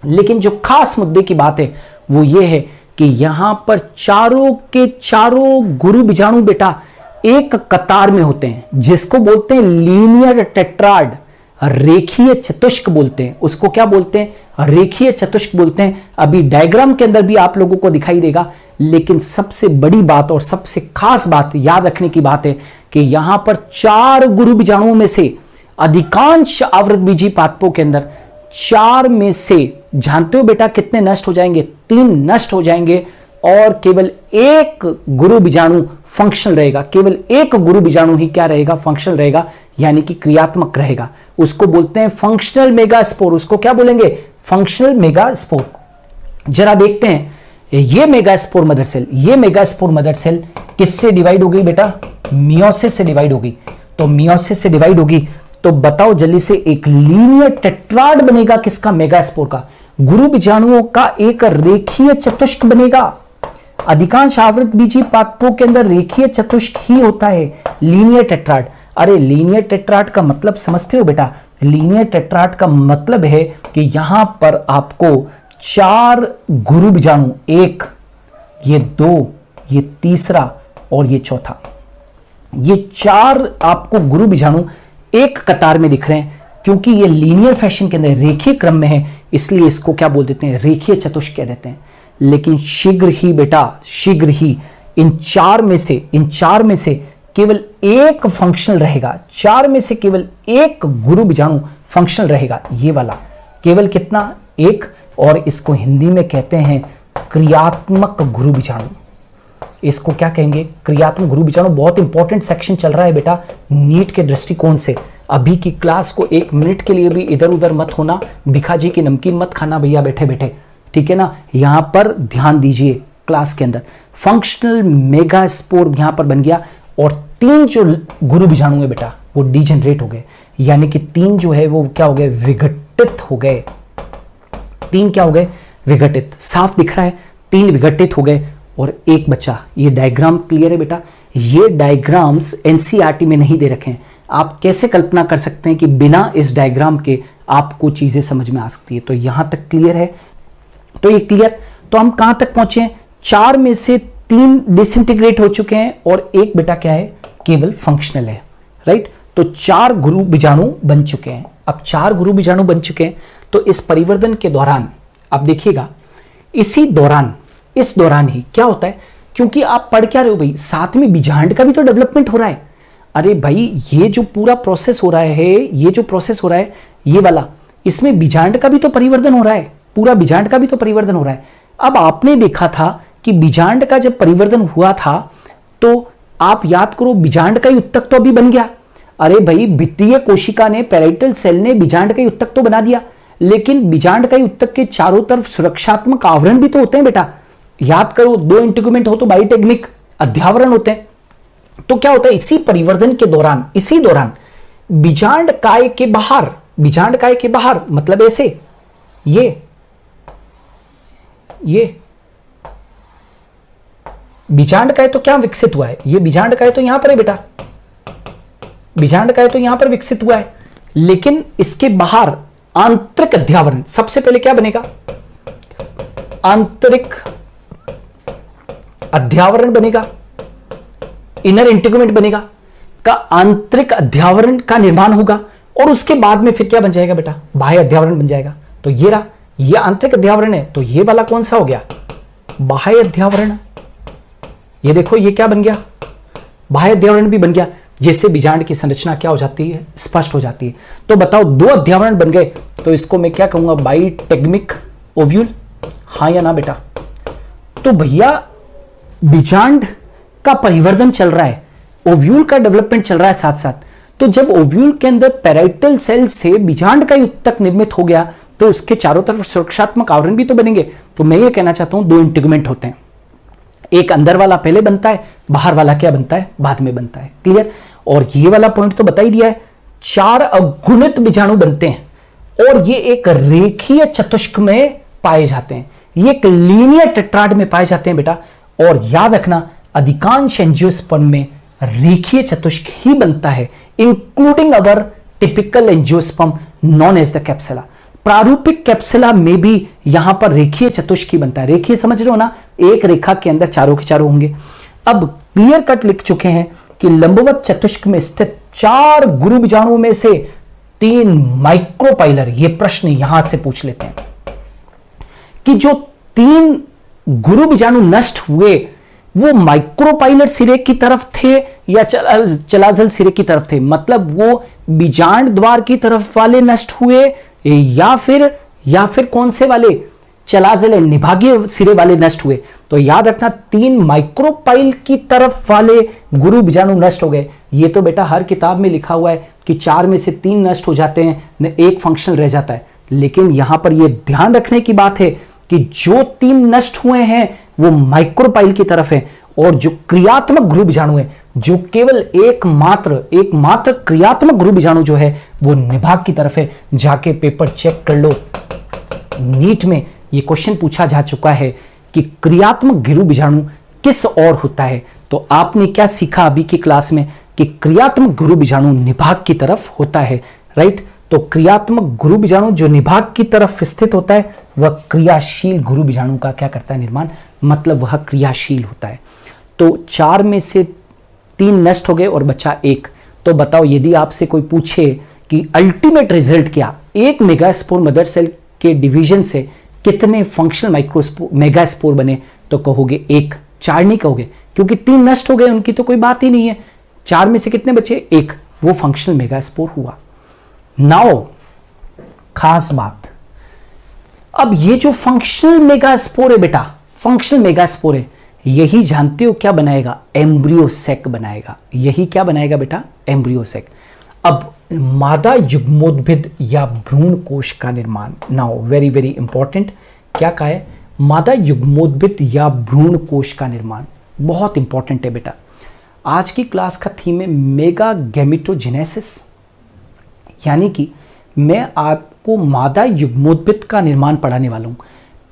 लेकिन जो खास मुद्दे की बात है वो ये है कि यहां पर चारों के चारों गुरु बीजाणु बेटा एक कतार में होते हैं, जिसको बोलते हैं लीनियर टेट्राड, रेखीय चतुष्क बोलते हैं। उसको क्या बोलते हैं, रेखीय चतुष्क बोलते हैं। अभी डायग्राम के अंदर भी आप लोगों को दिखाई देगा। लेकिन सबसे बड़ी बात और सबसे खास बात याद रखने की बात है कि यहां पर 4 गुरु बीजाणुओं में से अधिकांश आवृतबीजी पादपों के अंदर 4 में से जानते हो बेटा कितने नष्ट हो जाएंगे, 3 नष्ट हो जाएंगे और केवल 1 गुरु बीजाणु फंक्शनल रहेगा। केवल 1 गुरु बीजाणु ही क्या रहेगा, फंक्शनल रहेगा, यानी कि क्रियात्मक रहेगा। उसको बोलते हैं फंक्शनल मेगास्पोर। उसको क्या बोलेंगे, फंक्शनल मेगास्पोर। जरा देखते हैं ये मेगास्पोर मदर सेल, ये मेगास्पोर मदर सेल किससे डिवाइड हो गई बेटा, मियोसिस से डिवाइड होगी। तो मियोसिस से डिवाइड होगी तो बताओ जल्दी से, एक लीनियर टेट्राड बनेगा किसका, मेगास्पोर का। गुरु बीजाणुओं का एक रेखीय चतुष्क बनेगा। अधिकांश आवृतबीजी पादपों के अंदर रेखीय चतुष्क ही होता है, लीनियर टेट्राड। अरे लीनियर टेट्राड का मतलब समझते हो बेटा, लीनियर टेट्राड का मतलब है कि यहां पर आपको 4 गुरु बीजाणु, 1, ये 2, ये तीसरा और ये चौथा, ये 4 आपको गुरु बीजाणु एक कतार में दिख रहे हैं। क्योंकि ये लीनियर फैशन के अंदर रेखीय क्रम में है, इसलिए इसको क्या बोल देते हैं, रेखीय चतुष्क कह देते हैं। लेकिन शीघ्र ही बेटा, शीघ्र ही इन 4 में से केवल 1 फंक्शनल रहेगा। 4 में से केवल 1 गुरु बीजाणु फंक्शनल रहेगा, ये वाला। केवल कितना, 1। और इसको हिंदी में कहते हैं क्रियात्मक गुरु बीजाणु। इसको क्या कहेंगे, क्रियात्मक गुरु बीजाणु। बहुत इंपॉर्टेंट सेक्शन चल रहा है बेटा नीट के दृष्टिकोण से। अभी की क्लास को 1 मिनट के लिए भी इधर उधर मत होना, भिखा जी की नमकीन मत खाना भैया बैठे बैठे, ठीक है ना, यहां पर ध्यान दीजिए क्लास के अंदर फंक्शनल मेगास्पोर यहां पर बन गया और 3 जो गुरु बीजाणु है बेटा वो डीजेनरेट हो गए, यानी कि 3 जो है वो क्या हो गए, विघटित हो गए। 3 क्या हो गए, विघटित। साफ दिख रहा है, 3 विघटित हो गए और 1 बचा। ये डायग्राम क्लियर है बेटा? ये डायग्राम्स एनसीईआरटी में नहीं दे रखे हैं। आप कैसे कल्पना कर सकते हैं कि बिना इस डायग्राम के आपको चीजें समझ में आ सकती है? तो यहां तक क्लियर है? तो ये क्लियर। तो हम कहां तक पहुंचे हैं? 4 में से 3 डिसइंटीग्रेट हो चुके हैं और 1 बेटा क्या है, केवल फंक्शनल है, राइट? तो 4 गुरु बीजाणु बन चुके हैं। अब 4 गुरु बीजाणु बन चुके हैं तो इस परिवर्तन के दौरान आप देखिएगा, इस दौरान ही क्या होता है, क्योंकि आप पढ़ क्या रहे हो भाई, साथ में बीजांड का भी तो डेवलपमेंट हो रहा है। अरे भाई ये जो पूरा प्रोसेस हो रहा है, ये जो प्रोसेस हो रहा है ये वाला, इसमें बीजांड का भी तो परिवर्तन हो रहा है, पूरा बीजांड का भी तो परिवर्तन हो रहा है। अब आपने देखा था कि बीजांड का जब परिवर्तन हुआ था तो आप याद करो, बीजांड का ही उत्तक तो अभी बन गया। अरे भाई वित्तीय कोशिका ने, पैराइटल सेल ने बीजांड का ही उत्तक तो बना दिया, लेकिन बीजांड का ही उत्तक के चारों तरफ सुरक्षात्मक आवरण भी तो होते हैं बेटा। याद करो, 2 इंटीग्यूमेंट हो तो बायोटेक्निक अध्यावरण होते हैं। तो क्या होता है, इसी परिवर्तन के दौरान, इसी दौरान बीजांड काय के बाहर मतलब ऐसे ये बीजांड काय तो क्या विकसित हुआ है, ये बीजांड काय तो यहां पर है बेटा, बीजांड काय तो यहां पर विकसित हुआ है, लेकिन इसके बाहर आंतरिक अध्यावरण, सबसे पहले क्या बनेगा, आंतरिक अध्यावरण बनेगा, इनर इंटीग्यूमेंट बनेगा, का आंतरिक अध्यावरण का निर्माण होगा और उसके बाद में फिर क्या बन जाएगा बेटा, बाह्य अध्यावरण बन जाएगा। तो ये रहा, ये आंतरिक अध्यावरण है, तो ये वाला कौन सा हो गया, बाह्य अध्यावरण। ये देखो ये क्या बन गया, बाह्य अध्यावरण भी बन गया, जिससे बीजांड की संरचना क्या हो जाती है, स्पष्ट हो जाती है। तो बताओ 2 अध्यावरण बन गए, तो इसको मैं क्या कहूंगा, बाइटेग्मिक ओव्यूल, हाँ या ना बेटा? तो भैया बीजांड का परिवर्तन चल रहा है, ओव्यूल का डेवलपमेंट चल रहा है साथ साथ। तो जब ओव्यूल के अंदर पैराइटल सेल से बीजांड का उत्तक निर्मित हो गया तो उसके चारों तरफ सुरक्षात्मक आवरण भी तो बनेंगे। तो मैं ये कहना चाहता हूं 2 इंटीग्यूमेंट होते हैं, एक अंदर वाला पहले बनता है, बाहर वाला क्या बनता है, बाद में बनता है। क्लियर? और ये वाला पॉइंट तो बता ही दिया है, 4 अगुणित बीजाणु बनते हैं और ये एक रेखीय चतुष्क में पाए जाते हैं, ये एक लीनियर टेट्राड में पाए जाते हैं बेटा। और याद रखना अधिकांश एंजियोस्पर्म में रेखीय चतुष्क ही बनता है, including our typical angiosperm known as the Capsella. प्रारूपिक कैप्सुला में भी यहां पर रेखीय चतुष्क ही बनता है। रेखीय समझ रहे हो ना, एक रेखा के अंदर चारों के चारों होंगे। अब क्लियर कट लिख चुके हैं कि लंबवत चतुष्क में स्थित 4 गुरु बीजाणुओं में से 3 माइक्रोपाइलर, ये प्रश्न यहां से पूछ लेते हैं कि जो 3 गुरु बीजाणु नष्ट हुए वो माइक्रोपाइलर सिरे की तरफ थे या चलाजल सिरे की तरफ थे, मतलब वो बीजांड द्वार की तरफ वाले नष्ट हुए या फिर कौन से वाले, चलाजल निभागीय सिरे वाले नष्ट हुए। तो याद रखना 3 माइक्रोपाइल की तरफ वाले गुरु बीजाणु नष्ट हो गए। ये तो बेटा हर किताब में लिखा हुआ है कि 4 में से 3 नष्ट हो जाते हैं, न 1 फंक्शनल रह जाता है। लेकिन यहां पर यह ध्यान रखने की बात है कि जो 3 नष्ट हुए हैं वो माइक्रोपाइल की तरफ है और जो क्रियात्मक गुरु बीजाणु है, जो केवल एकमात्र क्रियात्मक गुरु बीजाणु जो है वो निभाग की तरफ है। जाके पेपर चेक कर लो, नीट में ये क्वेश्चन पूछा जा चुका है कि क्रियात्मक गुरु बीजाणु किस और होता है। तो आपने क्या सीखा अभी की क्लास में कि क्रियात्मक गुरु बीजाणु निभाग की तरफ होता है, राइट? तो क्रियात्मक गुरु बीजाणु जो निभाग की तरफ स्थित होता है वह क्रियाशील गुरु बीजाणु का क्या करता है, निर्माण, मतलब वह क्रियाशील होता है। तो 4 में से 3 नष्ट हो गए और बचा 1। तो बताओ यदि आपसे कोई पूछे कि अल्टीमेट रिजल्ट क्या, 1 मेगास्पोर मदर सेल के डिवीजन से कितने फंक्शनल मेगास्पोर बने, तो कहोगे 1। 4 नहीं कहोगे क्योंकि 3 नष्ट हो गए, उनकी तो कोई बात ही नहीं है। 4 में से कितने बचे, 1, वो फंक्शनल मेगास्पोर हुआ। नाउ खास बात, अब ये जो फंक्शनल मेगास्पोर है बेटा, फंक्शनल मेगास्पोर है, यही जानते हो क्या बनाएगा, एम्ब्रियो सैक बनाएगा। यही क्या बनाएगा बेटा, एम्ब्रियो सैक। अब मादा युग्मोद्भिद या भ्रूण कोश का निर्माण, नाउ वेरी वेरी इंपॉर्टेंट, क्या कहा है? मादा युग्मोद्भिद या भ्रूण कोश का निर्माण। बहुत इंपॉर्टेंट है बेटा। आज की क्लास का थीम है मेगा गैमेटोजेनेसिस, यानी कि मैं आपको मादा युग्मोद्भिद का निर्माण पढ़ाने वाला हूं।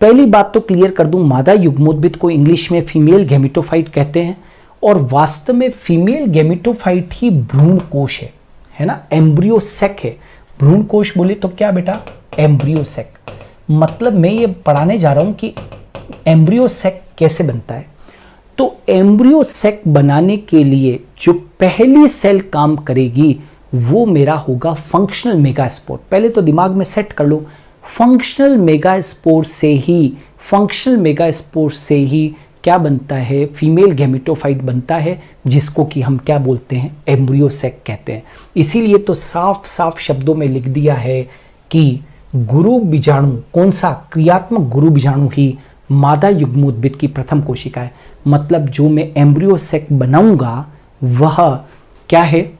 पहली बात तो क्लियर कर दूं, मादा युग्मोद्भिद को इंग्लिश में फीमेल गैमेटोफाइट कहते हैं और वास्तव में फीमेल गैमेटोफाइट ही भ्रूण कोश है ना, एम्ब्रियो सैक है। भ्रूण कोश बोले तो क्या बेटा? Embryo sac. मतलब मैं ये पढ़ाने जा रहा हूं कि एम्ब्रियो सैक कैसे बनता है। तो एम्ब्रियो सैक बनाने के लिए जो पहली सेल काम करेगी वो मेरा होगा फंक्शनल मेगास्पोर। पहले तो दिमाग में सेट कर लो, फंक्शनल मेगास्पोर से ही क्या बनता है? फीमेल गैमेटोफाइट बनता है, जिसको कि हम क्या बोलते हैं? एम्ब्रियो सैक कहते हैं। इसीलिए तो साफ साफ शब्दों में लिख दिया है कि गुरु बीजाणु, कौन सा? क्रियात्मक गुरु बीजाणु ही मादा युग्मोद्भिद की प्रथम कोशिका है। मतलब जो मैं एम्ब्रियो सैक बनाऊंगा वह क्या है?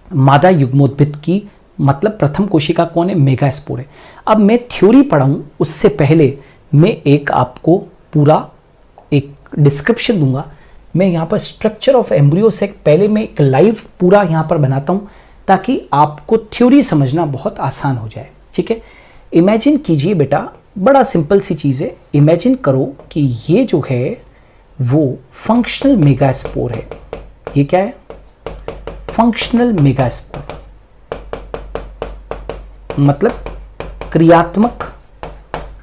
मादा युग्मोद्भिद की मतलब प्रथम कोशिका कौन है? मेगास्पोर है। अब मैं थ्योरी पढ़ाऊं उससे पहले मैं एक आपको पूरा एक डिस्क्रिप्शन दूंगा। मैं यहाँ पर स्ट्रक्चर ऑफ एम्ब्रियो सैक पहले मैं एक लाइव पूरा यहाँ पर बनाता हूँ ताकि आपको थ्योरी समझना बहुत आसान हो जाए। ठीक है, इमेजिन कीजिए बेटा, बड़ा सिंपल सी चीज़ है। इमेजिन करो कि ये जो है वो फंक्शनल मेगास्पोर है। ये क्या है? फंक्शनल मेगास्पोर, मतलब क्रियात्मक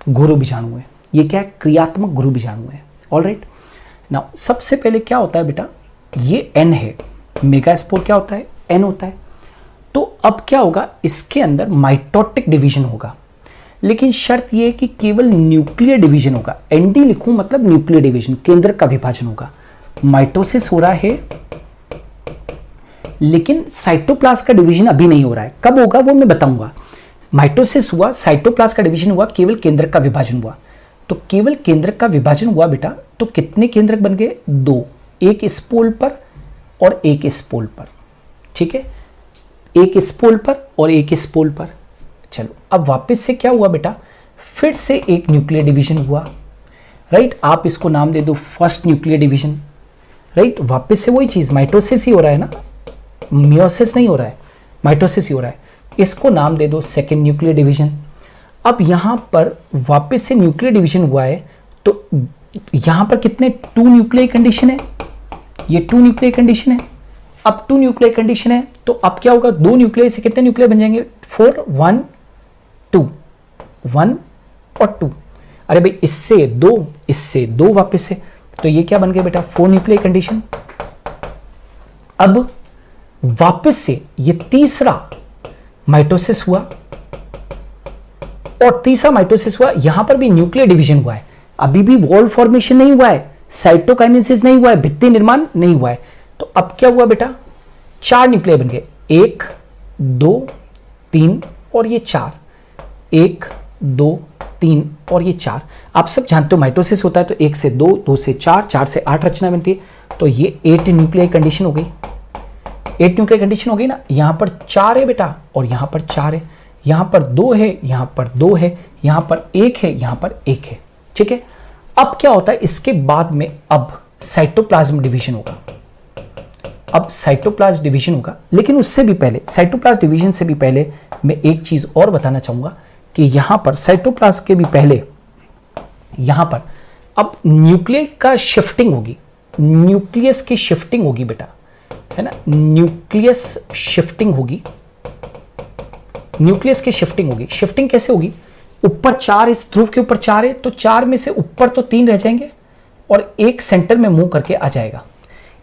गुरु बीजाणु है। ये क्या है? क्रियात्मक गुरु बीजाणु है। ऑलराइट, नाउ सबसे पहले क्या होता है बेटा? ये एन है, मेगास्पोर क्या होता है? एन होता है। तो अब क्या होगा? इसके अंदर माइटोटिक डिवीजन होगा, लेकिन शर्त यह है कि केवल न्यूक्लियर डिवीजन होगा। एनडी लिखूं मतलब न्यूक्लियर डिवीजन, केंद्र का विभाजन होगा। माइटोसिस हो रहा है लेकिन साइटोप्लाज्म का डिवीजन अभी नहीं हो रहा है। कब होगा वो मैं बताऊंगा। माइटोसिस हुआ, साइटोप्लाज्म का डिवीजन हुआ, केवल केंद्र का विभाजन हुआ। तो केवल केंद्र का विभाजन हुआ बेटा, तो कितने केंद्रक बन गए? 2, एक इस पोल पर और एक इस पोल पर। ठीक है, एक इस पोल पर और एक इस पोल पर। चलो अब वापस से क्या हुआ बेटा? फिर से एक न्यूक्लियर डिवीजन हुआ। राइट, आप इसको नाम दे दो फर्स्ट न्यूक्लियर डिवीजन। राइट, वापस से वही चीज, माइटोसिस ही हो रहा है ना, मियोसिस नहीं हो रहा है, माइटोसिस ही हो रहा है। इसको नाम दे दो सेकेंड न्यूक्लियर डिवीजन। अब यहां पर वापस से न्यूक्लियर डिवीजन हुआ है, तो यहां पर कितने? 2 न्यूक्लियर कंडीशन है। ये 2 न्यूक्लियर कंडीशन है। अब 2 न्यूक्लियर कंडीशन है तो अब क्या होगा? 2 न्यूक्लियर से कितने न्यूक्लियर बन जाएंगे? 4, 1, 2, 1 और 2। अरे भाई इससे 2, इससे 2 वापस से, तो ये क्या बन गया बेटा? 4 न्यूक्लियर कंडीशन। अब वापस से ये तीसरा माइटोसिस हुआ और तीसरा माइटोसिस हुआ, यहां पर भी न्यूक्लियर डिवीजन हुआ है, अभी भी वॉल फॉर्मेशन नहीं हुआ है, साइटोकाइनेसिस नहीं हुआ है, भित्ति निर्माण नहीं हुआ है। तो अब क्या हुआ बेटा? 4 न्यूक्लियर बन गए, 1, 2, 3 और ये 4, 1, 2, 3 और ये 4। आप सब जानते हो माइटोसिस होता है तो 1 से 2, 2 से 4, 4 से 8 रचना बनती है। तो ये 8 न्यूक्लियर कंडीशन हो गई। 8 न्यूक्लियर कंडीशन हो गई ना। यहां पर 4 है बेटा और यहां पर 4 है, यहां पर 2 है, यहां पर 2 है, यहां पर 1 है, यहां पर 1 है। ठीक है, अब क्या होता है? इसके बाद में अब साइटोप्लाज्म डिवीजन होगा। अब साइटोप्लाज्म डिवीजन होगा, लेकिन उससे भी पहले, साइटोप्लाज्म डिवीजन से भी पहले मैं एक चीज और बताना चाहूंगा कि यहां पर साइटोप्लाज्म के भी पहले यहां पर अब न्यूक्लियर का शिफ्टिंग होगी, न्यूक्लियस की शिफ्टिंग होगी बेटा, है ना, न्यूक्लियस शिफ्टिंग होगी। न्यूक्लियस की शिफ्टिंग होगी। शिफ्टिंग कैसे होगी? ऊपर 4, इस ध्रुव के ऊपर 4 है तो 4 में से ऊपर तो 3 रह जाएंगे और एक सेंटर में मूव करके आ जाएगा।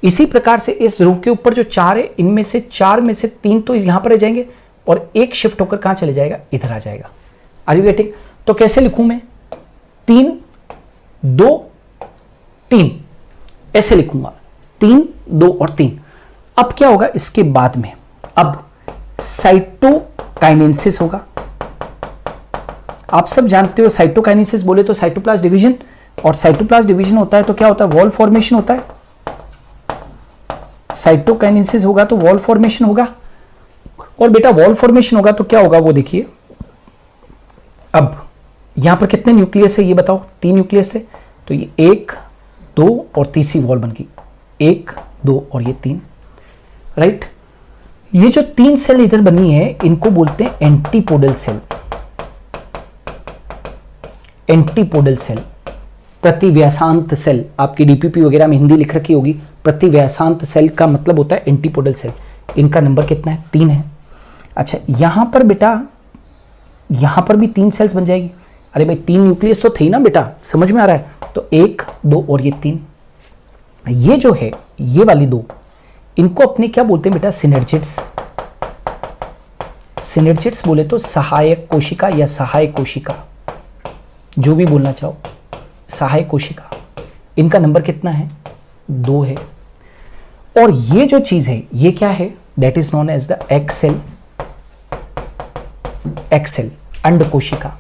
इसी प्रकार से इस ध्रुव के ऊपर जो 4 है, इनमें से 4 में से 3 तो यहां पर रह जाएंगे और एक शिफ्ट होकर कहां चले जाएगा? इधर आ जाएगा। Are you getting? तो कैसे लिखूं मैं? 3, 2, 3 ऐसे लिखूंगा, 3, 2 और 3। अब क्या होगा इसके बाद में? अब साइटोकाइनेसिस होगा। आप सब जानते हो साइटोकाइनेसिस बोले तो साइटोप्लाज्म डिवीजन, और साइटोप्लाज्म डिवीजन होता है तो क्या होता है? वॉल फॉर्मेशन होता है। साइटोकाइनेसिस होगा तो वॉल फॉर्मेशन होगा, और बेटा वॉल फॉर्मेशन होगा तो क्या होगा वो देखिए। अब यहां पर कितने न्यूक्लियस है ये बताओ, 3 न्यूक्लियस है, तो ये 1 2 और तीसरी वॉल बन गई 1 2 और ये 3, राइट। ये जो 3 सेल इधर बनी है इनको बोलते हैं एंटीपोडल सेल। एंटीपोडल सेल, प्रतिव्यासांत सेल, आपकी डीपीपी वगैरह में हिंदी लिख रखी होगी, प्रतिव्यासांत सेल का मतलब होता है एंटीपोडल सेल। इनका नंबर कितना है, 3 है। अच्छा यहां पर बेटा, यहां पर भी 3 सेल्स बन जाएगी। अरे भाई 3 न्यूक्लियस तो थे ही ना बेटा, समझ में आ रहा है, तो 1 2 और ये 3। ये जो है ये वाली 2, इनको अपने क्या बोलते हैं बेटा, सिनर्जिड्स। सिनर्जिड्स बोले तो सहायक कोशिका या सहायक कोशिका, जो भी बोलना चाहो, सहायक कोशिका। इनका नंबर कितना है, 2 है। और ये जो चीज है ये क्या है, that is known as the egg cell. Egg cell, अंड कोशिका।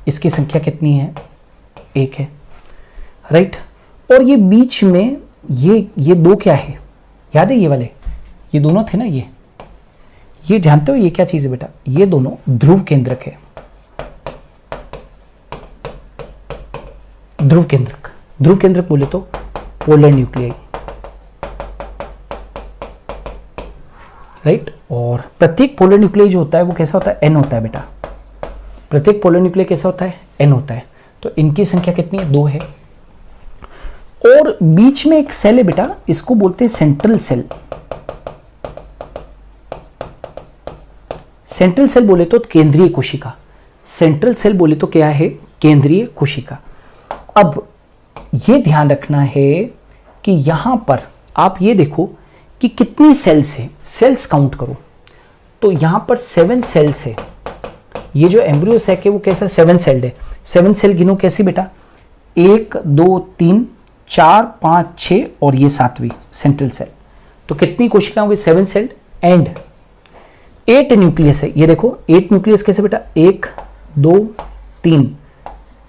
इसकी संख्या कितनी है, 1 है, राइट। और ये बीच में ये 2 क्या है, याद है ये वाले, ये दोनों थे ना, ये जानते हो ये क्या चीज है बेटा, ये दोनों ध्रुव केंद्रक है। ध्रुव केंद्रक, ध्रुव केंद्रक बोले तो पोलर न्यूक्लियाई, राइट। और प्रत्येक पोलर न्यूक्लियाई जो होता है वो कैसा होता है, n होता है बेटा। प्रत्येक पोलर न्यूक्लियाई कैसा होता है, n होता है। तो इनकी संख्या कितनी है, 2 है। और बीच में एक सेल है बेटा, इसको बोलते हैं सेंट्रल सेल। सेंट्रल सेल बोले तो केंद्रीय कोशिका। सेंट्रल सेल बोले तो क्या है, केंद्रीय कोशिका। अब ये ध्यान रखना है कि यहां पर आप ये देखो कि कितनी सेल्स है, सेल्स काउंट करो। तो यहां पर 7 सेल्स है। ये जो एम्ब्रियो सैक है वो कैसा 7 सेल्ड है। 7 सेल गिनो कैसी बेटा, 1 2 3 4 5 6 और ये 7वीं सेंट्रल सेल। तो कितनी कोशिका होगी, 7 सेल्ड एंड 8 न्यूक्लियस है। ये देखो 8 न्यूक्लियस कैसे बेटा, 1 2 3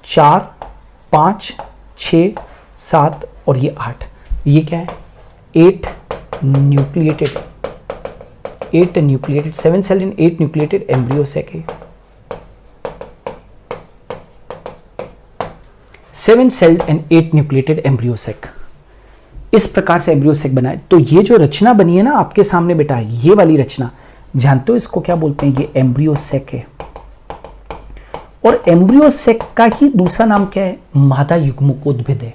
4 5 6 7 और ये 8। ये क्या है, 8 nucleated, 7 cell in 8 nucleated embryo sac है। 7 celled and 8 nucleated embryo sac. इस प्रकार से एम्ब्रियो सैक बनाए। तो ये जो रचना बनी है ना आपके सामने बेटा, ये वाली रचना, जानते हो इसको क्या बोलते हैं, ये एम्ब्रियो सैक है। और एम्ब्रियो सैक का ही दूसरा नाम क्या है, मादा युग्मकोद्भिद है।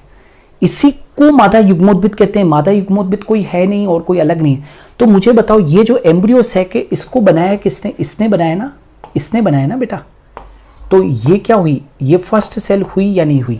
इसी को मादा युग्मोद्भिद कहते हैं। मादा युग्मोद्भिद कोई है नहीं और कोई अलग नहीं है। तो मुझे बताओ ये जो एम्ब्रियो सैक है इसको बनाया किसने, इसने बनाया ना, इसने बनाया ना बेटा। तो ये क्या हुई, ये फर्स्ट सेल हुई या नहीं हुई,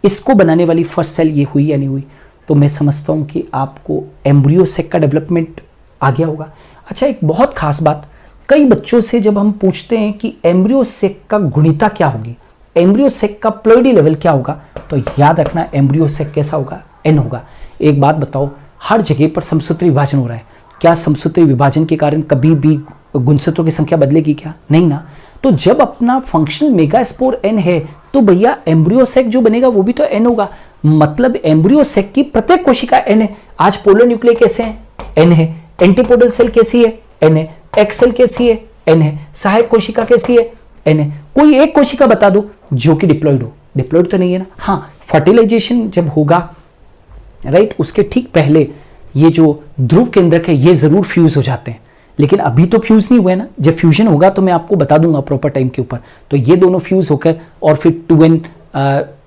इसको बनाने वाली फर्स्ट सेल ये हुई या नहीं हुई। तो मैं समझता हूं कि आपको एम्ब्रियो सैक का डेवलपमेंट आ गया होगा। अच्छा एक बहुत खास बात, कई बच्चों से जब हम पूछते हैं कि एम्ब्रियो सैक का गुणिता क्या होगी, एम्ब्रियो सैक का प्लॉइडी लेवल क्या होगा, तो याद रखना एम्ब्रियो सैक कैसा होगा, n होगा। एक बात बताओ, हर जगह पर समसूत्री विभाजन हो रहा है, क्या समसूत्री विभाजन के कारण कभी भी गुणसूत्रों की संख्या बदलेगी क्या, नहीं ना। तो जब अपना फंक्शनल मेगास्पोर n है तो भैया एम्ब्रियो सैक जो बनेगा वो भी तो n होगा। मतलब एम्ब्रियो सैक की प्रत्येक कोशिका n है। आज पोलर न्यूक्लियाई कैसे हैं, n है। एंटीपोडल सेल कैसी है, n है। एक्स सेल कैसी है, n है। सहायक कोशिका कैसी है, n है। कोई एक कोशिका बता दो जो कि डिप्लॉइड हो, डिप्लॉइड तो नहीं है ना। हाँ फर्टिलाइजेशन जब होगा, राइट, उसके ठीक पहले ये जो ध्रुव केंद्रक है ये जरूर फ्यूज हो जाते हैं, लेकिन अभी तो फ्यूज नहीं हुए ना। जब फ्यूजन होगा तो मैं आपको बता दूंगा प्रॉपर टाइम के ऊपर। तो ये दोनों फ्यूज होकर और फिर 2n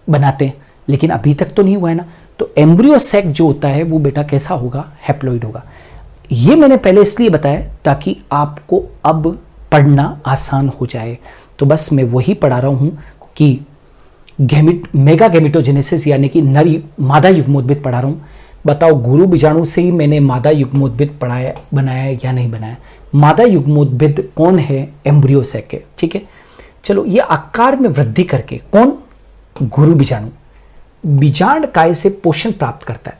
बनाते हैं, लेकिन अभी तक तो नहीं हुआ है ना। तो एम्ब्रियो सैक जो होता है वो बेटा कैसा होगा, हैप्लॉइड होगा। ये मैंने पहले इसलिए बताया ताकि आपको अब पढ़ना आसान हो जाए। तो बस मैं वही पढ़ा रहा हूं कि मेगा गैमेटोजेनेसिस यानी कि नर मादा युग्मोद्भिद पढ़ा रहा हूं। बताओ गुरु बीजाणु से ही मैंने मादा युग्मोद्भिद पढ़ाया, बनाया या नहीं बनाया। मादा युग्मोद्भिद कौन है, एम्ब्रियो सैक है, ठीक है। चलो ये आकार में वृद्धि करके, कौन, गुरु बीजाणु, बीजांड काय से पोषण प्राप्त करता है,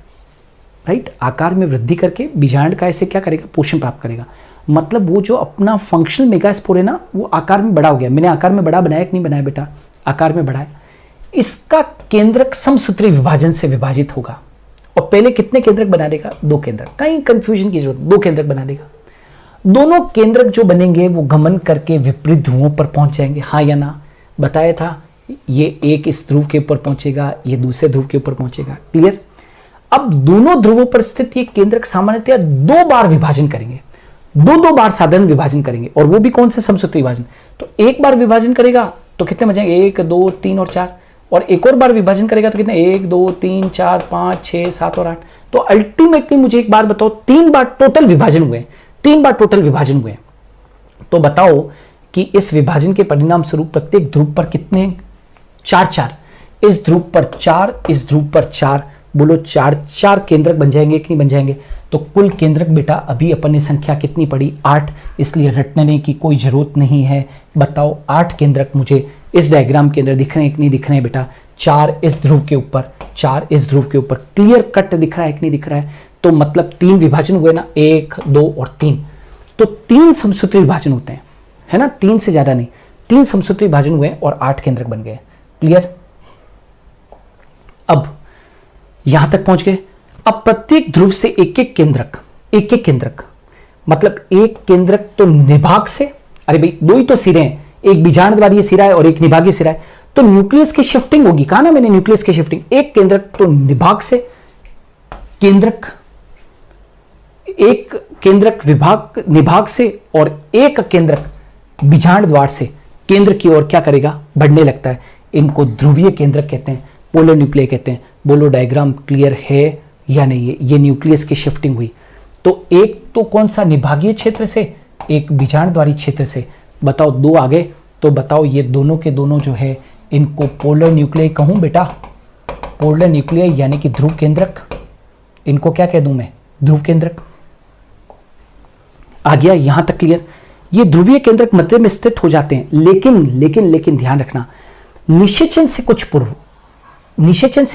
राइट। आकार में वृद्धि करके बीजांड काय से क्या करेगा, पोषण प्राप्त करेगा। मतलब वो जो अपना फंक्शनल मेगास्पोर है ना वो आकार में बड़ा हो गया। मैंने आकार में बड़ा बनाया कि नहीं बनाया बेटा, आकार में बड़ा है। इसका केंद्रक समसूत्री विभाजन से विभाजित होगा और पहले कितने केंद्रक बना देगा, 2 केंद्रक। कहीं कंफ्यूजन की जरूरत, 2 केंद्रक बना देगा। दोनों केंद्रक जो बनेंगे वो गमन करके विपरीत ध्रुवों पर पहुंच जाएंगे, हाँ या ना? बताया था, ये एक इस ध्रुव के ऊपर पहुंचेगा, ये दूसरे ध्रुव के ऊपर पहुंचेगा। क्लियर? अब दोनों ध्रुवों पर स्थित ये केंद्रक सामान्यतया 2 बार विभाजन करेंगे, दो बार साधारण विभाजन करेंगे, और वो भी कौन से समसूत्री विभाजन? तो एक बार विभाजन करेगा तो कितने बचेंगे? 1 2 3 और 4, और एक और बार विभाजन करेगा तो कितने? 1 2 3 4 5 6 7 और 8। तो अल्टीमेटली मुझे एक बार बताओ, 3 बार टोटल विभाजन हुए, 3 बार टोटल विभाजन हुए। तो बताओ कि इस विभाजन के परिणाम स्वरूप प्रत्येक ध्रुव पर कितने? 4 इस ध्रुव पर 4, इस ध्रुव पर 4, बोलो 4 केंद्रक बन जाएंगे कि नहीं बन जाएंगे? तो कुल केंद्रक बेटा अभी अपन ने संख्या कितनी पड़ी? 8, इसलिए रटने की कोई जरूरत नहीं है। बताओ 8 केंद्रक मुझे इस डायग्राम के अंदर दिख रहे हैं कि नहीं दिख रहे हैं बेटा? 4 इस ध्रुव के ऊपर, 4 इस ध्रुव के ऊपर, क्लियर कट दिख रहा है कि नहीं दिख रहा है? तो मतलब 3 विभाजन हुए ना, 1 2 और 3, तो 3 समसूत्री विभाजन होते हैं, है ना? 3 से ज्यादा नहीं, 3 समसूत्री विभाजन हुए और 8 केंद्रक बन गए। क्लियर? अब यहां तक पहुंच गए। अब प्रत्येक ध्रुव से एक एक केंद्रक, मतलब एक केंद्रक तो निभाग से, अरे भाई 2 ही तो सिरे हैं, एक बीजांडद्वारीय सिरा है और एक निभागीय सिरा है, तो न्यूक्लियस की शिफ्टिंग होगी। कहा ना मैंने न्यूक्लियस की शिफ्टिंग। एक केंद्रक तो निभाग से, एक केंद्रक निभाग से, और एक केंद्रक बीजांड द्वार से केंद्र की ओर क्या करेगा? बढ़ने लगता है। इनको ध्रुवीय केंद्रक कहते हैं, पोलर न्यूक्लिय कहते हैं। बोलो डायग्राम क्लियर है या नहीं? ये न्यूक्लियस की शिफ्टिंग हुई। तो एक तो कौन सा? निभागीय क्षेत्र से, एक बीजांडद्वारी क्षेत्र से। बताओ 2 आगे, तो बताओ ये दोनों के दोनों जो है इनको पोलर न्यूक्लिय कहूं बेटा? पोलर न्यूक्लिय यानी कि ध्रुव केंद्रक। इनको क्या कह दूं मैं? ध्रुव केंद्रक। आ गया यहां तक क्लियर? ये ध्रुवीय केंद्रक मध्य में स्थित हो जाते हैं, लेकिन ध्यान रखना, निषेचन से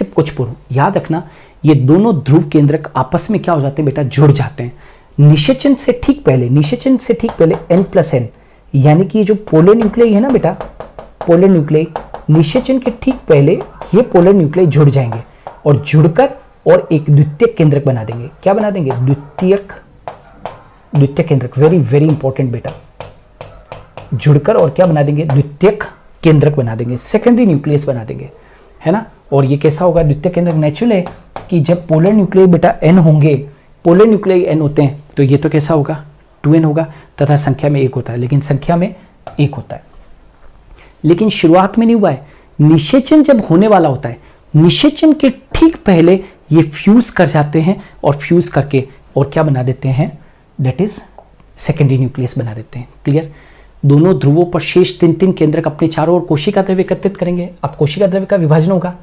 कुछ पूर्व याद रखना, ये दोनों ध्रुव केंद्रक आपस में क्या हो जाते हैं बेटा? जुड़ जाते हैं। निषेचन से ठीक पहले n+n, यानी कि ये जो पोलर न्यूक्लिय है ना बेटा, पोलर न्यूक्लिय, निषेचन के ठीक पहले ये पोलर न्यूक्लिय जुड़ जाएंगे और जुड़कर और एक द्वितीयक केंद्रक बना देंगे। क्या बना देंगे? द्वितीयक केंद्रक। वेरी वेरी इंपॉर्टेंट बेटा। जुड़कर और क्या बना देंगे? द्वितीयक केंद्रक बना देंगे, सेकेंडरी न्यूक्लियस बना देंगे, है ना? और ये कैसा होगा द्वितीयक केंद्रक? नेचुरल है कि जब पोलर न्यूक्लिय बेटा n होंगे, पोलर न्यूक्लिय n होते हैं, तो ये तो कैसा होगा? 2n होगा, तथा संख्या में 1 होता है, लेकिन संख्या में 1 होता है। लेकिन शुरुआत में नहीं हुआ है, निषेचन जब होने वाला होता है, निषेचन के ठीक पहले ये फ्यूज कर जाते हैं, और फ्यूज करके और क्या बना देते हैं? दैट इज सेकेंडरी न्यूक्लियस बना देते हैं। क्लियर? दोनों ध्रुवों पर शेष 3 केंद्रक अपने चारों ओर कोशिका द्रव्य एकत्रित करेंगे। अब कोशिका द्रव्य का विभाजन होगा,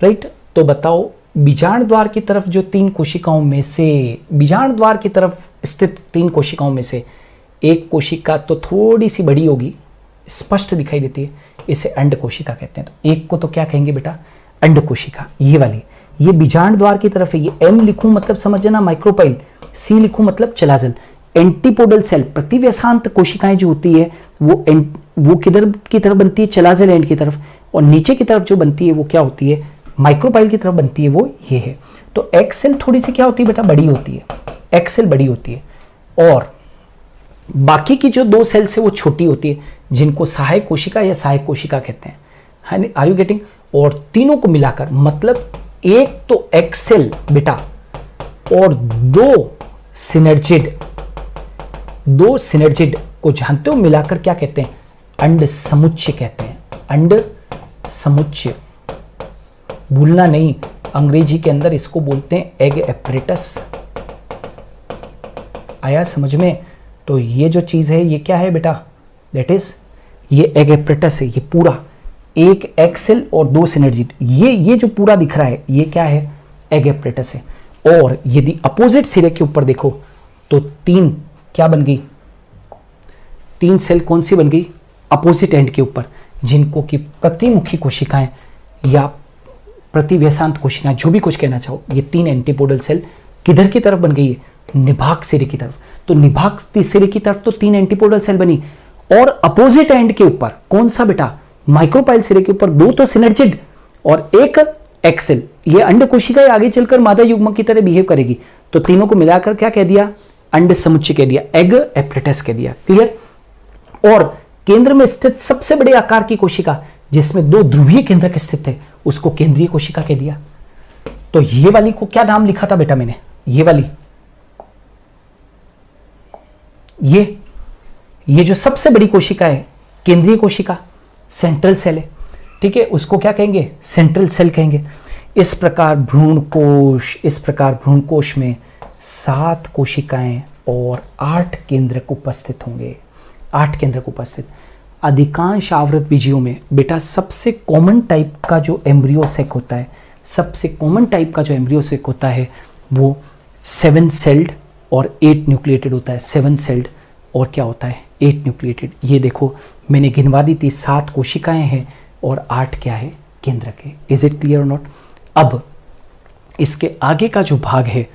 राइट? तो बताओ बीजांड द्वार की तरफ जो 3 कोशिकाओं में से, बीजांड द्वार की तरफ स्थित 3 कोशिकाओं में से एक कोशिका तो थोड़ी सी बड़ी होगी, स्पष्ट दिखाई देती है, इसे अंड कोशिका कहते हैं। तो एक को तो क्या कहेंगे बेटा? अंड कोशिका। ये वाली, ये बीजांड द्वार की तरफ है। ये M लिखूं मतलब समझना माइक्रोपाइल, C लिखूं मतलब चलाजल। एंटीपोडल सेल, प्रतिव्यसांत कोशिकाएं जो होती है वो किधर की तरफ बनती है? चलाजल एंड की तरफ। और नीचे की तरफ जो बनती है वो क्या होती है? माइक्रोपाइल की तरफ बनती है, वो ये है। तो एक्स सेल थोड़ी सी क्या होती है बेटा? बड़ी होती है, एक्स सेल बड़ी होती है, और बाकी की जो 2 सेल्स है वो छोटी होती है, जिनको सहायक कोशिका या सहायक कोशिका कहते हैं। Are you getting? और तीनों को मिलाकर, मतलब एक तो एक्स सेल बेटा और 2 सिनर्जिड को जानते हो, मिलाकर क्या कहते हैं? अंड समुच्चय कहते हैं। अंड समुच्चय भूलना नहीं, अंग्रेजी के अंदर इसको बोलते हैं एग एपरेटस। आया समझ में? तो ये जो चीज है ये क्या है बेटा? दैट इज ये एग एपरेटस है। ये पूरा एक एक्सेल और 2 सिनर्जिड, ये जो पूरा दिख रहा है ये क्या है? एग एपरेटस है। और यदि अपोजिट सिरे के ऊपर देखो तो 3 क्या बन गई? 3 सेल कौन सी बन गई? अपोजिट एंड के ऊपर, जिनको कि प्रतिमुखी कोशिकाएं या प्रतिव्यसांत कोशिकाएं, जो भी कुछ कहना चाहो, ये 3 एंटीपोडल सेल किधर की तरफ बन गई है? निभाग सिरे की तरफ। तो निभाग सिरे की तरफ तो 3 एंटीपोडल सेल बनी, और अपोजिट एंड के ऊपर कौन सा बेटा? माइक्रोपाइल सिरे के ऊपर 2 तो सिनर्जिड और 1 एक्सेल। ये अंड कोशिका आगे चलकर मादा युग्मक की तरह बिहेव करेगी। तो तीनों को मिलाकर क्या कह दिया? अंड समुच्चय कह दिया, एग एपरेटस कह दिया, क्लियर। और केंद्र में स्थित सबसे बड़े आकार की कोशिका जिसमें 2 ध्रुवीय केंद्रक स्थित है उसको केंद्रीय कोशिका कह दिया। तो ये वाली को क्या नाम लिखा था बेटा मैंने, ये वाली, ये जो सबसे बड़ी कोशिका है केंद्रीय कोशिका, सेंट्रल सेल है, ठीक है, उसको क्या कहेंगे, सेंट्रल सेल कहेंगे। इस प्रकार भ्रूण कोश में 7 कोशिकाएं और 8 केंद्रक उपस्थित होंगे, 8 केंद्रक उपस्थित। अधिकांश आवृत बीजियों में बेटा सबसे कॉमन टाइप का जो एम्ब्रियो सेक होता है, सबसे कॉमन टाइप का जो एम्ब्रियो सेक होता है वो 7 सेल्ड और 8 न्यूक्लिएटेड होता है। 7 सेल्ड और क्या होता है, 8 न्यूक्लिएटेड। ये देखो मैंने गिनवा दी थी, 7 कोशिकाएं हैं और 8 क्या है, केंद्रक है। इज इट क्लियर और नॉट। अब इसके आगे का जो भाग है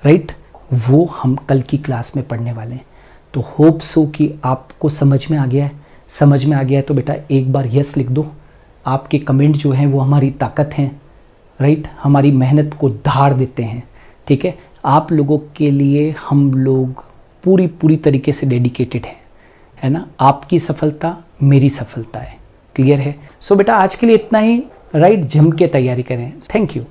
राइट, वो हम कल की क्लास में पढ़ने वाले हैं। तो होप सो कि आपको समझ में आ गया है। समझ में आ गया है तो बेटा एक बार यस लिख दो। आपके कमेंट जो हैं वो हमारी ताकत हैं, राइट, हमारी मेहनत को धार देते हैं, ठीक है। आप लोगों के लिए हम लोग पूरी तरीके से डेडिकेटेड हैं, है ना। आपकी सफलता मेरी सफलता है, क्लियर है। सो बेटा आज के लिए इतना ही, राइट, जम के तैयारी करें। Thank you.